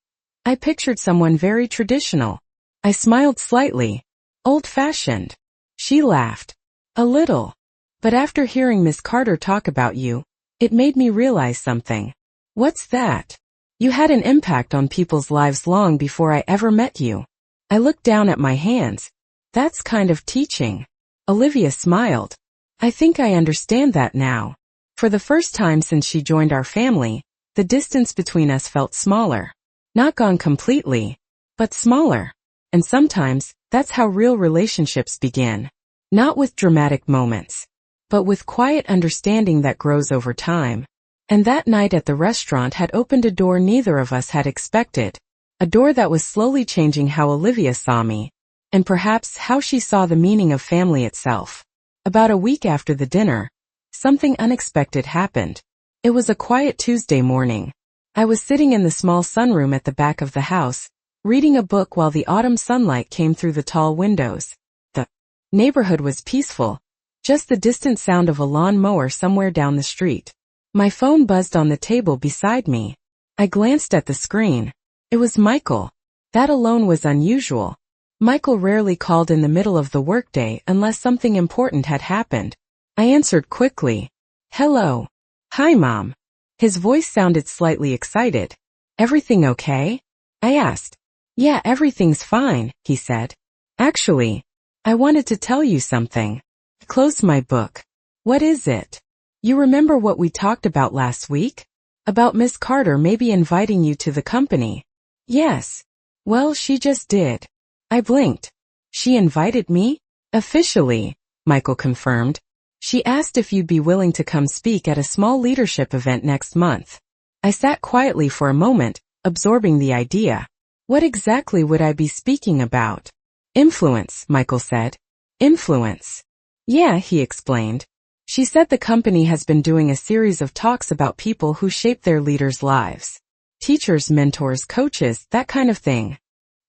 "I pictured someone very traditional." I smiled slightly. "Old-fashioned." She laughed. "A little." But after hearing Miss Carter talk about you, it made me realize something. What's that? You had an impact on people's lives long before I ever met you. I looked down at my hands. That's kind of teaching. Olivia smiled. I think I understand that now. For the first time since she joined our family, the distance between us felt smaller. Not gone completely, but smaller. And sometimes, that's how real relationships begin. Not with dramatic moments, but with quiet understanding that grows over time. And that night at the restaurant had opened a door neither of us had expected. A door that was slowly changing how Olivia saw me, and perhaps how she saw the meaning of family itself. About a week after the dinner, something unexpected happened. It was a quiet Tuesday morning. I was sitting in the small sunroom at the back of the house, reading a book while the autumn sunlight came through the tall windows. The neighborhood was peaceful, just the distant sound of a lawn mower somewhere down the street. My phone buzzed on the table beside me. I glanced at the screen. It was Michael. That alone was unusual. Michael rarely called in the middle of the workday unless something important had happened. I answered quickly. Hello. Hi, Mom. His voice sounded slightly excited. Everything okay? I asked. Yeah, everything's fine, he said. Actually, I wanted to tell you something. I closed my book. What is it? You remember what we talked about last week? About Miss Carter maybe inviting you to the company. Yes. Well, she just did. I blinked. She invited me? Officially, Michael confirmed. She asked if you'd be willing to come speak at a small leadership event next month. I sat quietly for a moment, absorbing the idea. What exactly would I be speaking about? Influence, Michael said. Influence. Yeah, he explained. She said the company has been doing a series of talks about people who shape their leaders' lives. Teachers, mentors, coaches, that kind of thing.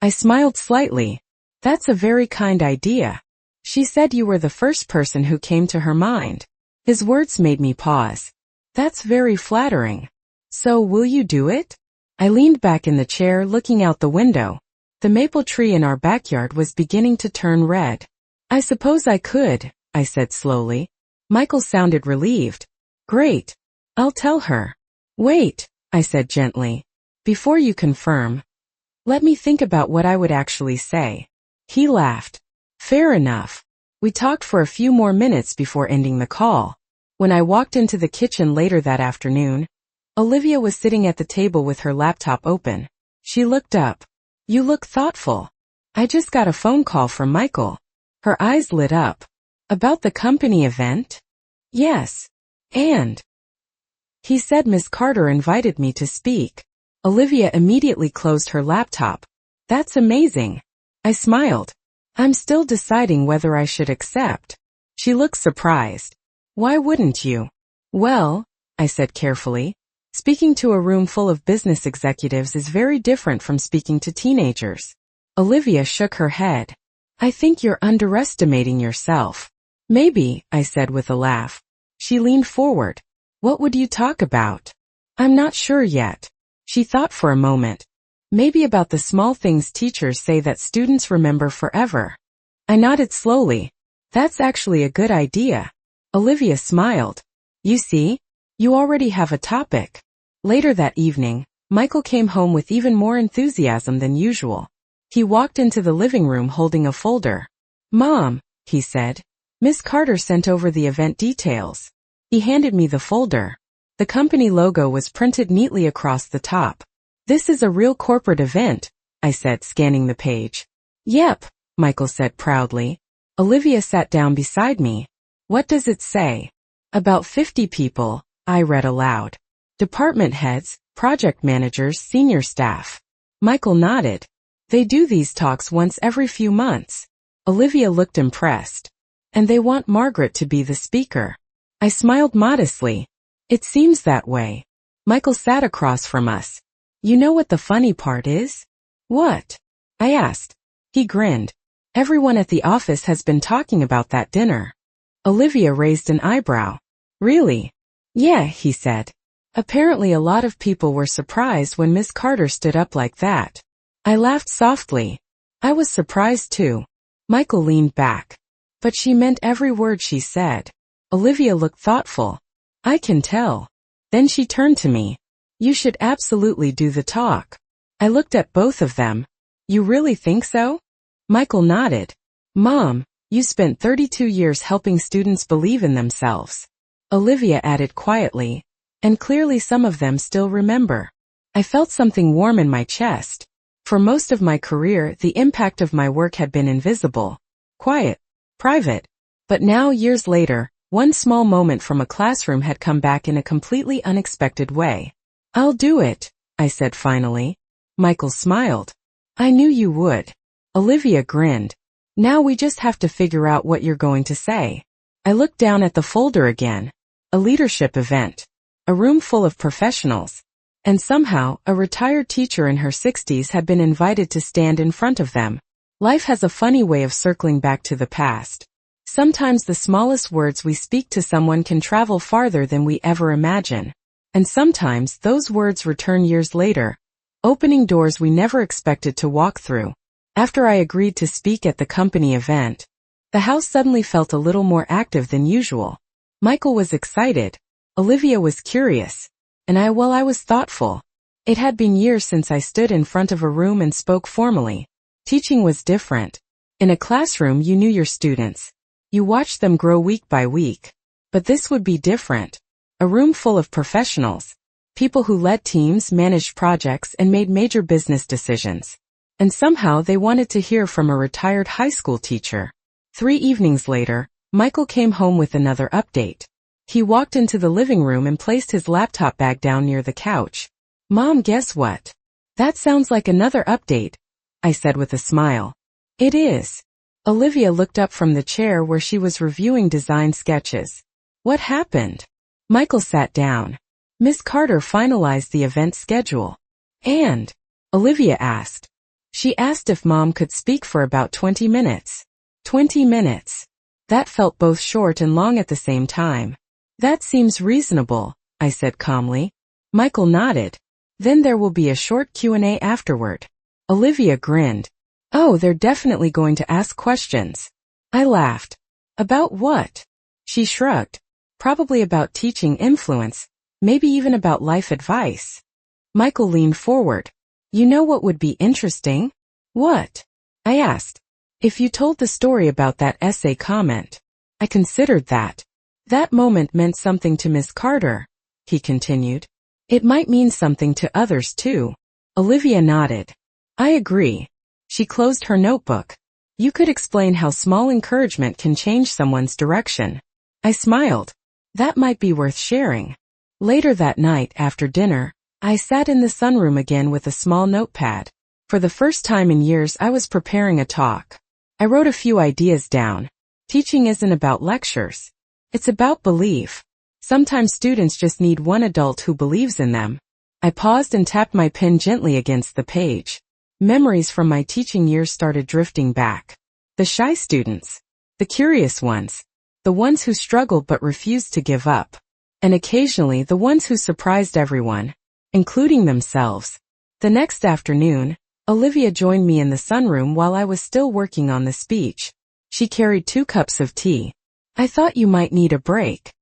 I smiled slightly. That's a very kind idea. She said you were the first person who came to her mind. His words made me pause. That's very flattering. So will you do it? I leaned back in the chair looking out the window. The maple tree in our backyard was beginning to turn red. I suppose I could, I said slowly. Michael sounded relieved. Great. I'll tell her. Wait, I said gently. Before you confirm, let me think about what I would actually say. He laughed. Fair enough. We talked for a few more minutes before ending the call. When I walked into the kitchen later that afternoon, Olivia was sitting at the table with her laptop open. She looked up. You look thoughtful. I just got a phone call from Michael. Her eyes lit up. About the company event? Yes. And he said Miss Carter invited me to speak. Olivia immediately closed her laptop. That's amazing. I smiled. I'm still deciding whether I should accept. She looked surprised. Why wouldn't you? Well, I said carefully, speaking to a room full of business executives is very different from speaking to teenagers. Olivia shook her head. I think you're underestimating yourself. Maybe, I said with a laugh. She leaned forward. What would you talk about? I'm not sure yet. She thought for a moment. Maybe about the small things teachers say that students remember forever. I nodded slowly. That's actually a good idea. Olivia smiled. You see, you already have a topic. Later that evening, Michael came home with even more enthusiasm than usual. He walked into the living room holding a folder. Mom, he said, Miss Carter sent over the event details. He handed me the folder. The company logo was printed neatly across the top. This is a real corporate event, I said, scanning the page. Yep, Michael said proudly. Olivia sat down beside me. What does it say? About 50 people, I read aloud. Department heads, project managers, senior staff. Michael nodded. They do these talks once every few months. Olivia looked impressed. And they want Margaret to be the speaker. I smiled modestly. It seems that way. Michael sat across from us. You know what the funny part is? What? I asked. He grinned. Everyone at the office has been talking about that dinner. Olivia raised an eyebrow. Really? Yeah, he said. Apparently a lot of people were surprised when Miss Carter stood up like that. I laughed softly. I was surprised too. Michael leaned back. But she meant every word she said. Olivia looked thoughtful. I can tell. Then she turned to me. You should absolutely do the talk. I looked at both of them. You really think so? Michael nodded. Mom, you spent 32 years helping students believe in themselves. Olivia added quietly. And clearly some of them still remember. I felt something warm in my chest. For most of my career, the impact of my work had been invisible, quiet, private. But now, years later, one small moment from a classroom had come back in a completely unexpected way. I'll do it, I said finally. Michael smiled. I knew you would. Olivia grinned. Now we just have to figure out what you're going to say. I looked down at the folder again. A leadership event. A room full of professionals. And somehow, a retired teacher in her 60s had been invited to stand in front of them. Life has a funny way of circling back to the past. Sometimes the smallest words we speak to someone can travel farther than we ever imagine. And sometimes those words return years later, opening doors we never expected to walk through. After I agreed to speak at the company event, the house suddenly felt a little more active than usual. Michael was excited. Olivia was curious. And I was thoughtful. It had been years since I stood in front of a room and spoke formally. Teaching was different. In a classroom you knew your students. You watched them grow week by week. But this would be different. A room full of professionals. People who led teams, managed projects, and made major business decisions. And somehow they wanted to hear from a retired high school teacher. 3 evenings later, Michael came home with another update. He walked into the living room and placed his laptop bag down near the couch. Mom, guess what? That sounds like another update, I said with a smile. It is. Olivia looked up from the chair where she was reviewing design sketches. What happened? Michael sat down. Miss Carter finalized the event schedule. And? Olivia asked. She asked if Mom could speak for about 20 minutes. 20 minutes. That felt both short and long at the same time. That seems reasonable, I said calmly. Michael nodded. Then there will be a short Q&A afterward. Olivia grinned. Oh, they're definitely going to ask questions. I laughed. About what? She shrugged. Probably about teaching influence, maybe even about life advice. Michael leaned forward. You know what would be interesting? What? I asked. If you told the story about that essay comment. I considered that. That moment meant something to Miss Carter, he continued. It might mean something to others too. Olivia nodded. I agree. She closed her notebook. You could explain how small encouragement can change someone's direction. I smiled. That might be worth sharing. Later that night, after dinner, I sat in the sunroom again with a small notepad. For the first time in years I was preparing a talk. I wrote a few ideas down. Teaching isn't about lectures. It's about belief. Sometimes students just need one adult who believes in them. I paused and tapped my pen gently against the page. Memories from my teaching years started drifting back. The shy students. The curious ones. The ones who struggled but refused to give up. And occasionally the ones who surprised everyone, including themselves. The next afternoon, Olivia joined me in the sunroom while I was still working on the speech. She carried 2 cups of tea. I thought you might need a break.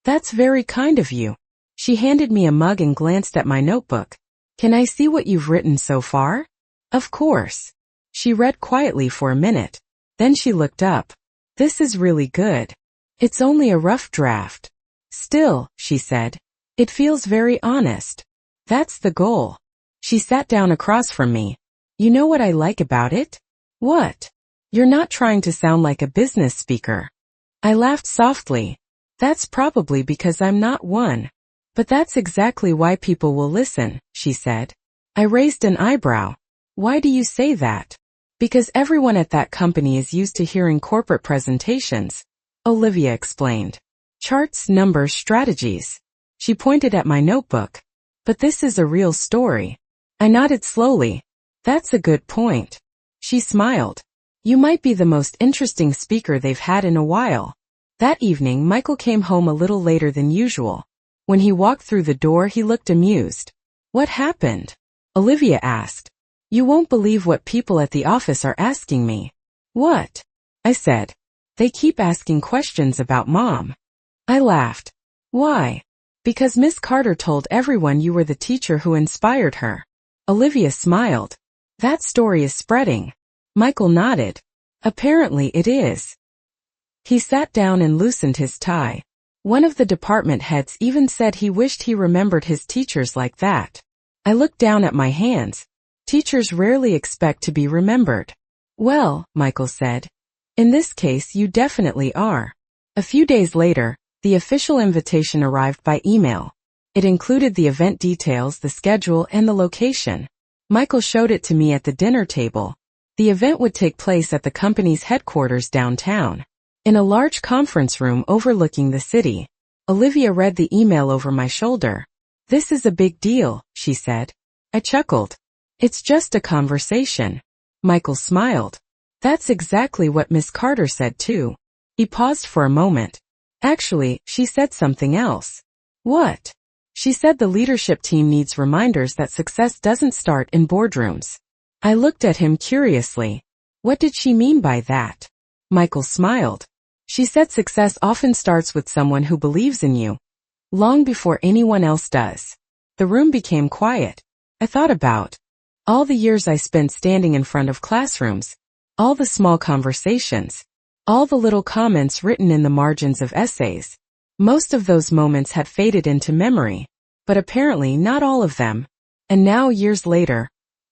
That's very kind of you. She handed me a mug and glanced at my notebook. Can I see what you've written so far? Of course. She read quietly for a minute. Then she looked up. This is really good. It's only a rough draft. Still, she said, it feels very honest. That's the goal. She sat down across from me. You know what I like about it? What? You're not trying to sound like a business speaker. I laughed softly. That's probably because I'm not one. But that's exactly why people will listen, she said. I raised an eyebrow. Why do you say that? Because everyone at that company is used to hearing corporate presentations, Olivia explained. Charts, numbers, strategies. She pointed at my notebook. But this is a real story. I nodded slowly. That's a good point. She smiled. You might be the most interesting speaker they've had in a while. That evening, Michael came home a little later than usual. When he walked through the door, he looked amused. What happened? Olivia asked. You won't believe what people at the office are asking me. What? I said. They keep asking questions about Mom. I laughed. Why? Because Miss Carter told everyone you were the teacher who inspired her. Olivia smiled. That story is spreading. Michael nodded. Apparently it is. He sat down and loosened his tie. One of the department heads even said he wished he remembered his teachers like that. I looked down at my hands. Teachers rarely expect to be remembered. Well, Michael said. In this case you definitely are. A few days later, the official invitation arrived by email. It included the event details, the schedule, and the location. Michael showed it to me at the dinner table. The event would take place at the company's headquarters downtown, in a large conference room overlooking the city. Olivia read the email over my shoulder. This is a big deal, she said. I chuckled. It's just a conversation. Michael smiled. That's exactly what Miss Carter said too. He paused for a moment. Actually, she said something else. What? She said the leadership team needs reminders that success doesn't start in boardrooms. I looked at him curiously. What did she mean by that? Michael smiled. She said success often starts with someone who believes in you, long before anyone else does. The room became quiet. I thought about all the years I spent standing in front of classrooms, all the small conversations, all the little comments written in the margins of essays. Most of those moments had faded into memory, but apparently not all of them. And now, years later,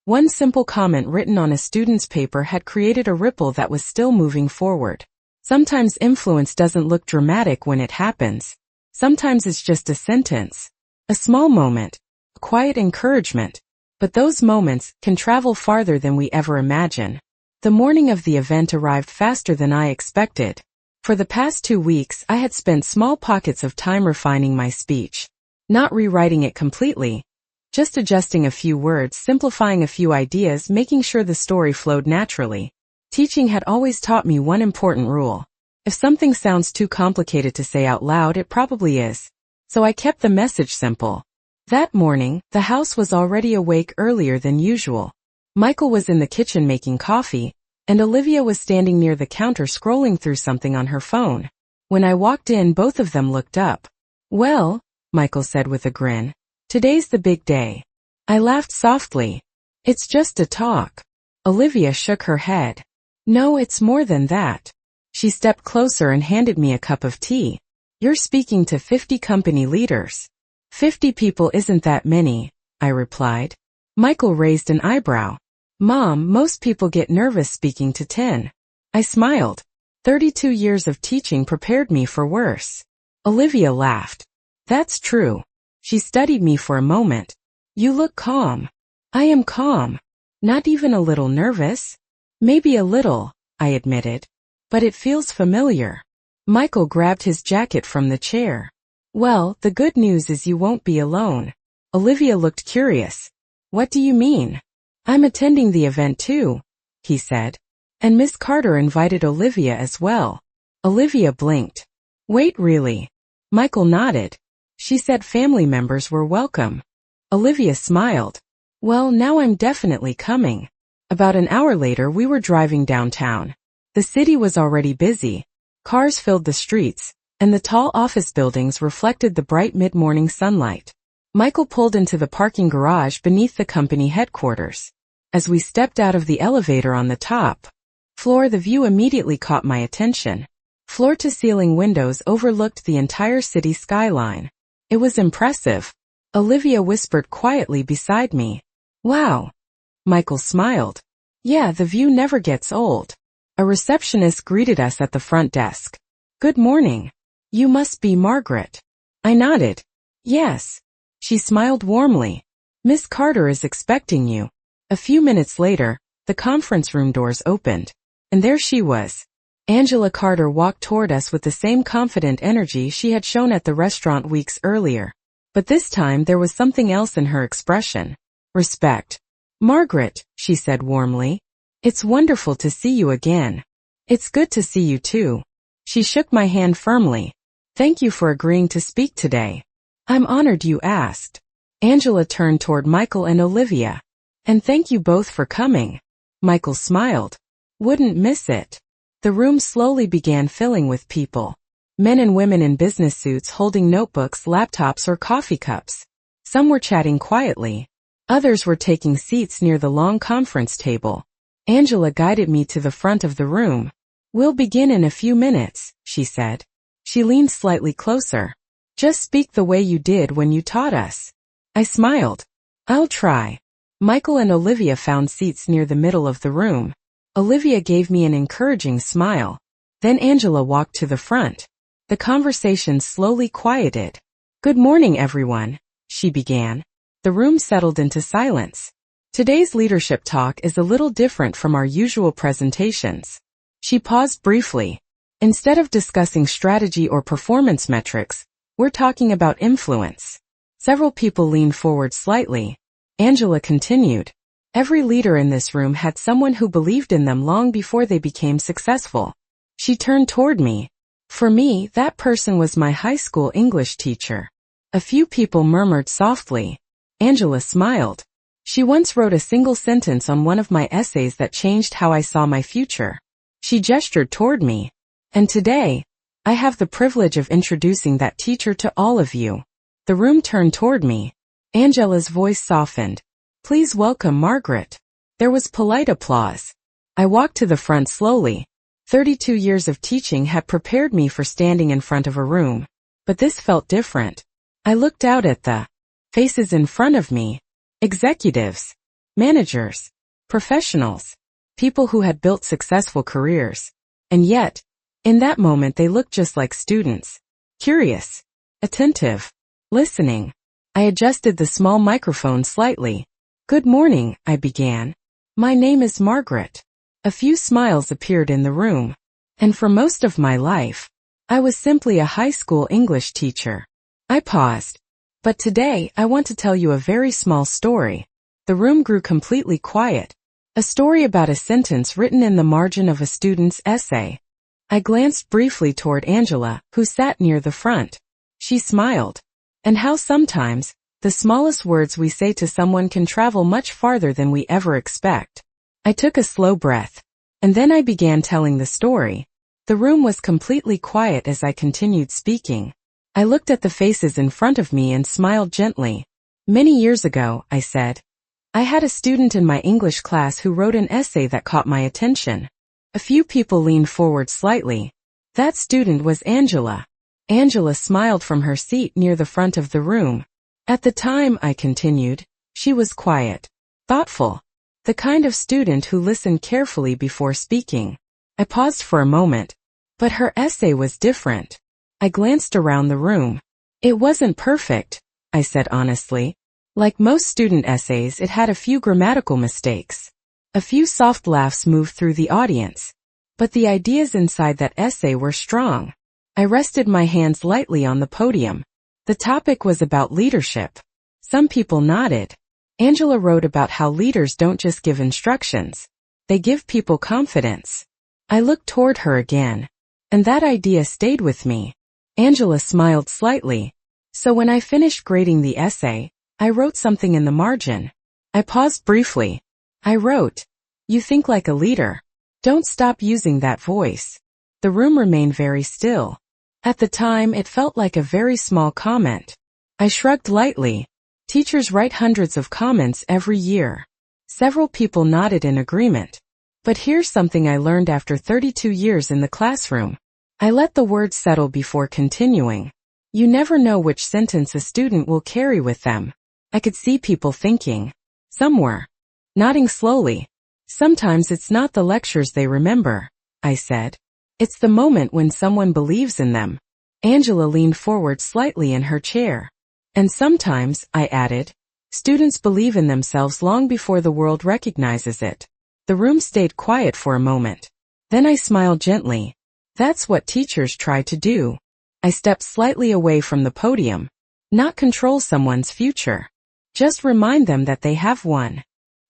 one simple comment written on a student's paper had created a ripple that was still moving forward. Sometimes influence doesn't look dramatic when it happens. Sometimes it's just a sentence, a small moment, a quiet encouragement. But those moments can travel farther than we ever imagine. The morning of the event arrived faster than I expected. For the past 2 weeks, I had spent small pockets of time refining my speech. Not rewriting it completely, just adjusting a few words, simplifying a few ideas, making sure the story flowed naturally. Teaching had always taught me one important rule. If something sounds too complicated to say out loud, it probably is. So I kept the message simple. That morning, the house was already awake earlier than usual. Michael was in the kitchen making coffee, and Olivia was standing near the counter scrolling through something on her phone. When I walked in, both of them looked up. Well, Michael said with a grin, today's the big day. I laughed softly. It's just a talk. Olivia shook her head. No, it's more than that. She stepped closer and handed me a cup of tea. You're speaking to 50 company leaders. 50 people isn't that many, I replied. Michael raised an eyebrow. Mom, most people get nervous speaking to 10. I smiled. 32 years of teaching prepared me for worse. Olivia laughed. That's true. She studied me for a moment. You look calm. I am calm. Not even a little nervous? Maybe a little, I admitted. But it feels familiar. Michael grabbed his jacket from the chair. Well, the good news is you won't be alone. Olivia looked curious. What do you mean? I'm attending the event too, he said. And Miss Carter invited Olivia as well. Olivia blinked. Wait, really? Michael nodded. She said family members were welcome. Olivia smiled. Well, now I'm definitely coming. About an hour later, we were driving downtown. The city was already busy. Cars filled the streets, and the tall office buildings reflected the bright mid-morning sunlight. Michael pulled into the parking garage beneath the company headquarters. As we stepped out of the elevator on the top floor, the view immediately caught my attention. Floor-to-ceiling windows overlooked the entire city skyline. It was impressive. Olivia whispered quietly beside me. Wow. Michael smiled. Yeah, the view never gets old. A receptionist greeted us at the front desk. Good morning. You must be Margaret. I nodded. Yes. She smiled warmly. Miss Carter is expecting you. A few minutes later, the conference room doors opened. And there she was. Angela Carter walked toward us with the same confident energy she had shown at the restaurant weeks earlier. But this time there was something else in her expression. Respect. Margaret, she said warmly. It's wonderful to see you again. It's good to see you too. She shook my hand firmly. Thank you for agreeing to speak today. I'm honored you asked. Angela turned toward Michael and Olivia. And thank you both for coming. Michael smiled. Wouldn't miss it. The room slowly began filling with people. Men and women in business suits holding notebooks, laptops, or coffee cups. Some were chatting quietly. Others were taking seats near the long conference table. Angela guided me to the front of the room. "We'll begin in a few minutes," she said. She leaned slightly closer. "Just speak the way you did when you taught us." I smiled. "I'll try." Michael and Olivia found seats near the middle of the room. Olivia gave me an encouraging smile. Then Angela walked to the front. The conversation slowly quieted. "Good morning, everyone," she began. The room settled into silence. "Today's leadership talk is a little different from our usual presentations." She paused briefly. "Instead of discussing strategy or performance metrics, we're talking about influence." Several people leaned forward slightly. Angela continued. "Every leader in this room had someone who believed in them long before they became successful." She turned toward me. "For me, that person was my high school English teacher." A few people murmured softly. Angela smiled. "She once wrote a single sentence on one of my essays that changed how I saw my future." She gestured toward me. "And today, I have the privilege of introducing that teacher to all of you." The room turned toward me. Angela's voice softened. "Please welcome Margaret." There was polite applause. I walked to the front slowly. 32 years of teaching had prepared me for standing in front of a room. But this felt different. I looked out at the faces in front of me. Executives, managers, professionals, people who had built successful careers. And yet, in that moment they looked just like students. Curious, attentive, listening. I adjusted the small microphone slightly. "Good morning," I began. "My name is Margaret." A few smiles appeared in the room. And for most of my life, I was simply a high school English teacher. I paused. "But today I want to tell you a very small story." The room grew completely quiet. A story about a sentence written in the margin of a student's essay. I glanced briefly toward Angela, who sat near the front. She smiled. And how sometimes, the smallest words we say to someone can travel much farther than we ever expect. I took a slow breath. And then I began telling the story. The room was completely quiet as I continued speaking. I looked at the faces in front of me and smiled gently. "Many years ago," I said, "I had a student in my English class who wrote an essay that caught my attention." A few people leaned forward slightly. "That student was Angela." Angela smiled from her seat near the front of the room. "At the time," I continued, "she was quiet, thoughtful. The kind of student who listened carefully before speaking." I paused for a moment. "But her essay was different." I glanced around the room. "It wasn't perfect," I said honestly. "Like most student essays, it had a few grammatical mistakes." A few soft laughs moved through the audience. But the ideas inside that essay were strong. I rested my hands lightly on the podium. The topic was about leadership. Some people nodded. Angela wrote about how leaders don't just give instructions. They give people confidence. I looked toward her again. And that idea stayed with me. Angela smiled slightly. "So when I finished grading the essay, I wrote something in the margin." I paused briefly. I wrote, "You think like a leader. Don't stop using that voice." The room remained very still. At the time, it felt like a very small comment. I shrugged lightly. Teachers write hundreds of comments every year. Several people nodded in agreement. But here's something I learned after 32 years in the classroom. I let the words settle before continuing. You never know which sentence a student will carry with them. I could see people thinking. Some were nodding slowly. "Sometimes it's not the lectures they remember," I said. "It's the moment when someone believes in them." Angela leaned forward slightly in her chair. "And sometimes," I added, "students believe in themselves long before the world recognizes it." The room stayed quiet for a moment. Then I smiled gently. That's what teachers try to do. I stepped slightly away from the podium. Not control someone's future. Just remind them that they have one.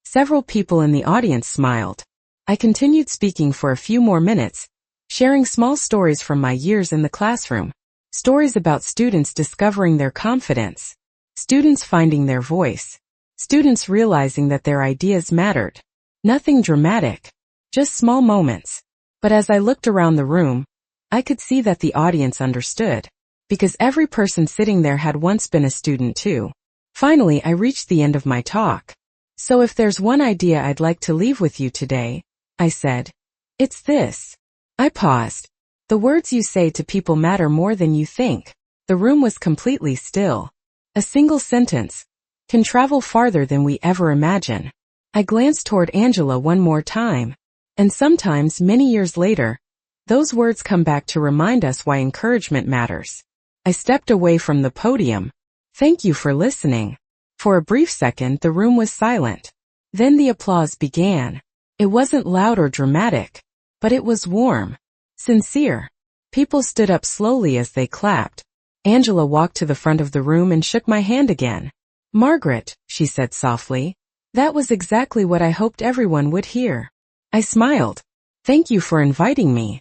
Several people in the audience smiled. I continued speaking for a few more minutes, sharing small stories from my years in the classroom. Stories about students discovering their confidence, students finding their voice, students realizing that their ideas mattered. Nothing dramatic, just small moments. But as I looked around the room, I could see that the audience understood, because every person sitting there had once been a student too. Finally, I reached the end of my talk. So if there's one idea I'd like to leave with you today, I said, it's this. I paused. The words you say to people matter more than you think. The room was completely still. A single sentence can travel farther than we ever imagine. I glanced toward Angela one more time. And sometimes, many years later, those words come back to remind us why encouragement matters. I stepped away from the podium. Thank you for listening. For a brief second, the room was silent. Then the applause began. It wasn't loud or dramatic, but it was warm, sincere. People stood up slowly as they clapped. Angela walked to the front of the room and shook my hand again. Margaret, she said softly, that was exactly what I hoped everyone would hear. I smiled. Thank you for inviting me.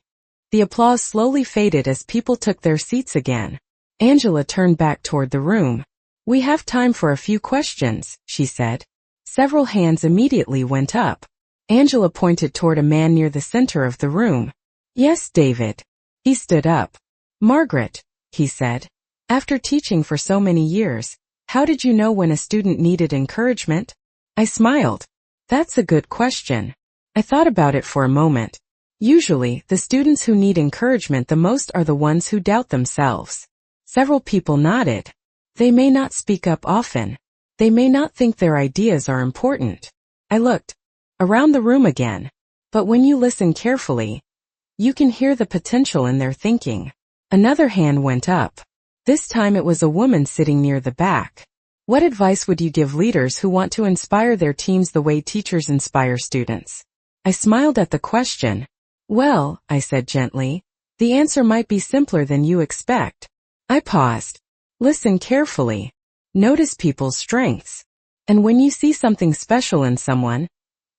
The applause slowly faded as people took their seats again. Angela turned back toward the room. We have time for a few questions, she said. Several hands immediately went up. Angela pointed toward a man near the center of the room. Yes, David. He stood up. Margaret, he said, after teaching for so many years, how did you know when a student needed encouragement? I smiled. That's a good question. I thought about it for a moment. Usually, the students who need encouragement the most are the ones who doubt themselves. Several people nodded. They may not speak up often. They may not think their ideas are important. I looked around the room again. But when you listen carefully, you can hear the potential in their thinking. Another hand went up. This time it was a woman sitting near the back. What advice would you give leaders who want to inspire their teams the way teachers inspire students? I smiled at the question. Well, I said gently, the answer might be simpler than you expect. I paused. Listen carefully. Notice people's strengths. And when you see something special in someone,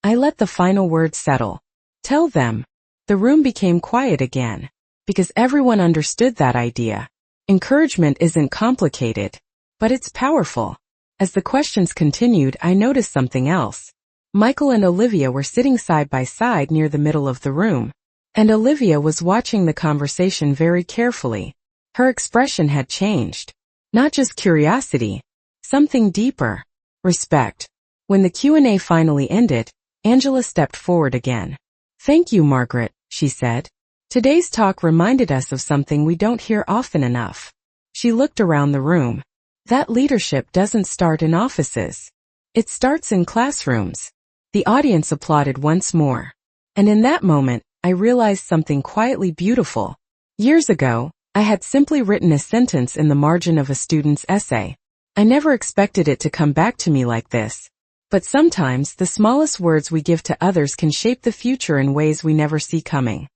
I let the final word settle. Tell them. The room became quiet again, because everyone understood that idea. Encouragement isn't complicated, but it's powerful. As the questions continued, I noticed something else. Michael and Olivia were sitting side by side near the middle of the room, and Olivia was watching the conversation very carefully. Her expression had changed. Not just curiosity, something deeper. Respect. When the Q&A finally ended, Angela stepped forward again. Thank you, Margaret, she said. Today's talk reminded us of something we don't hear often enough. She looked around the room. That leadership doesn't start in offices. It starts in classrooms. The audience applauded once more. And in that moment, I realized something quietly beautiful. Years ago, I had simply written a sentence in the margin of a student's essay. I never expected it to come back to me like this. But sometimes the smallest words we give to others can shape the future in ways we never see coming.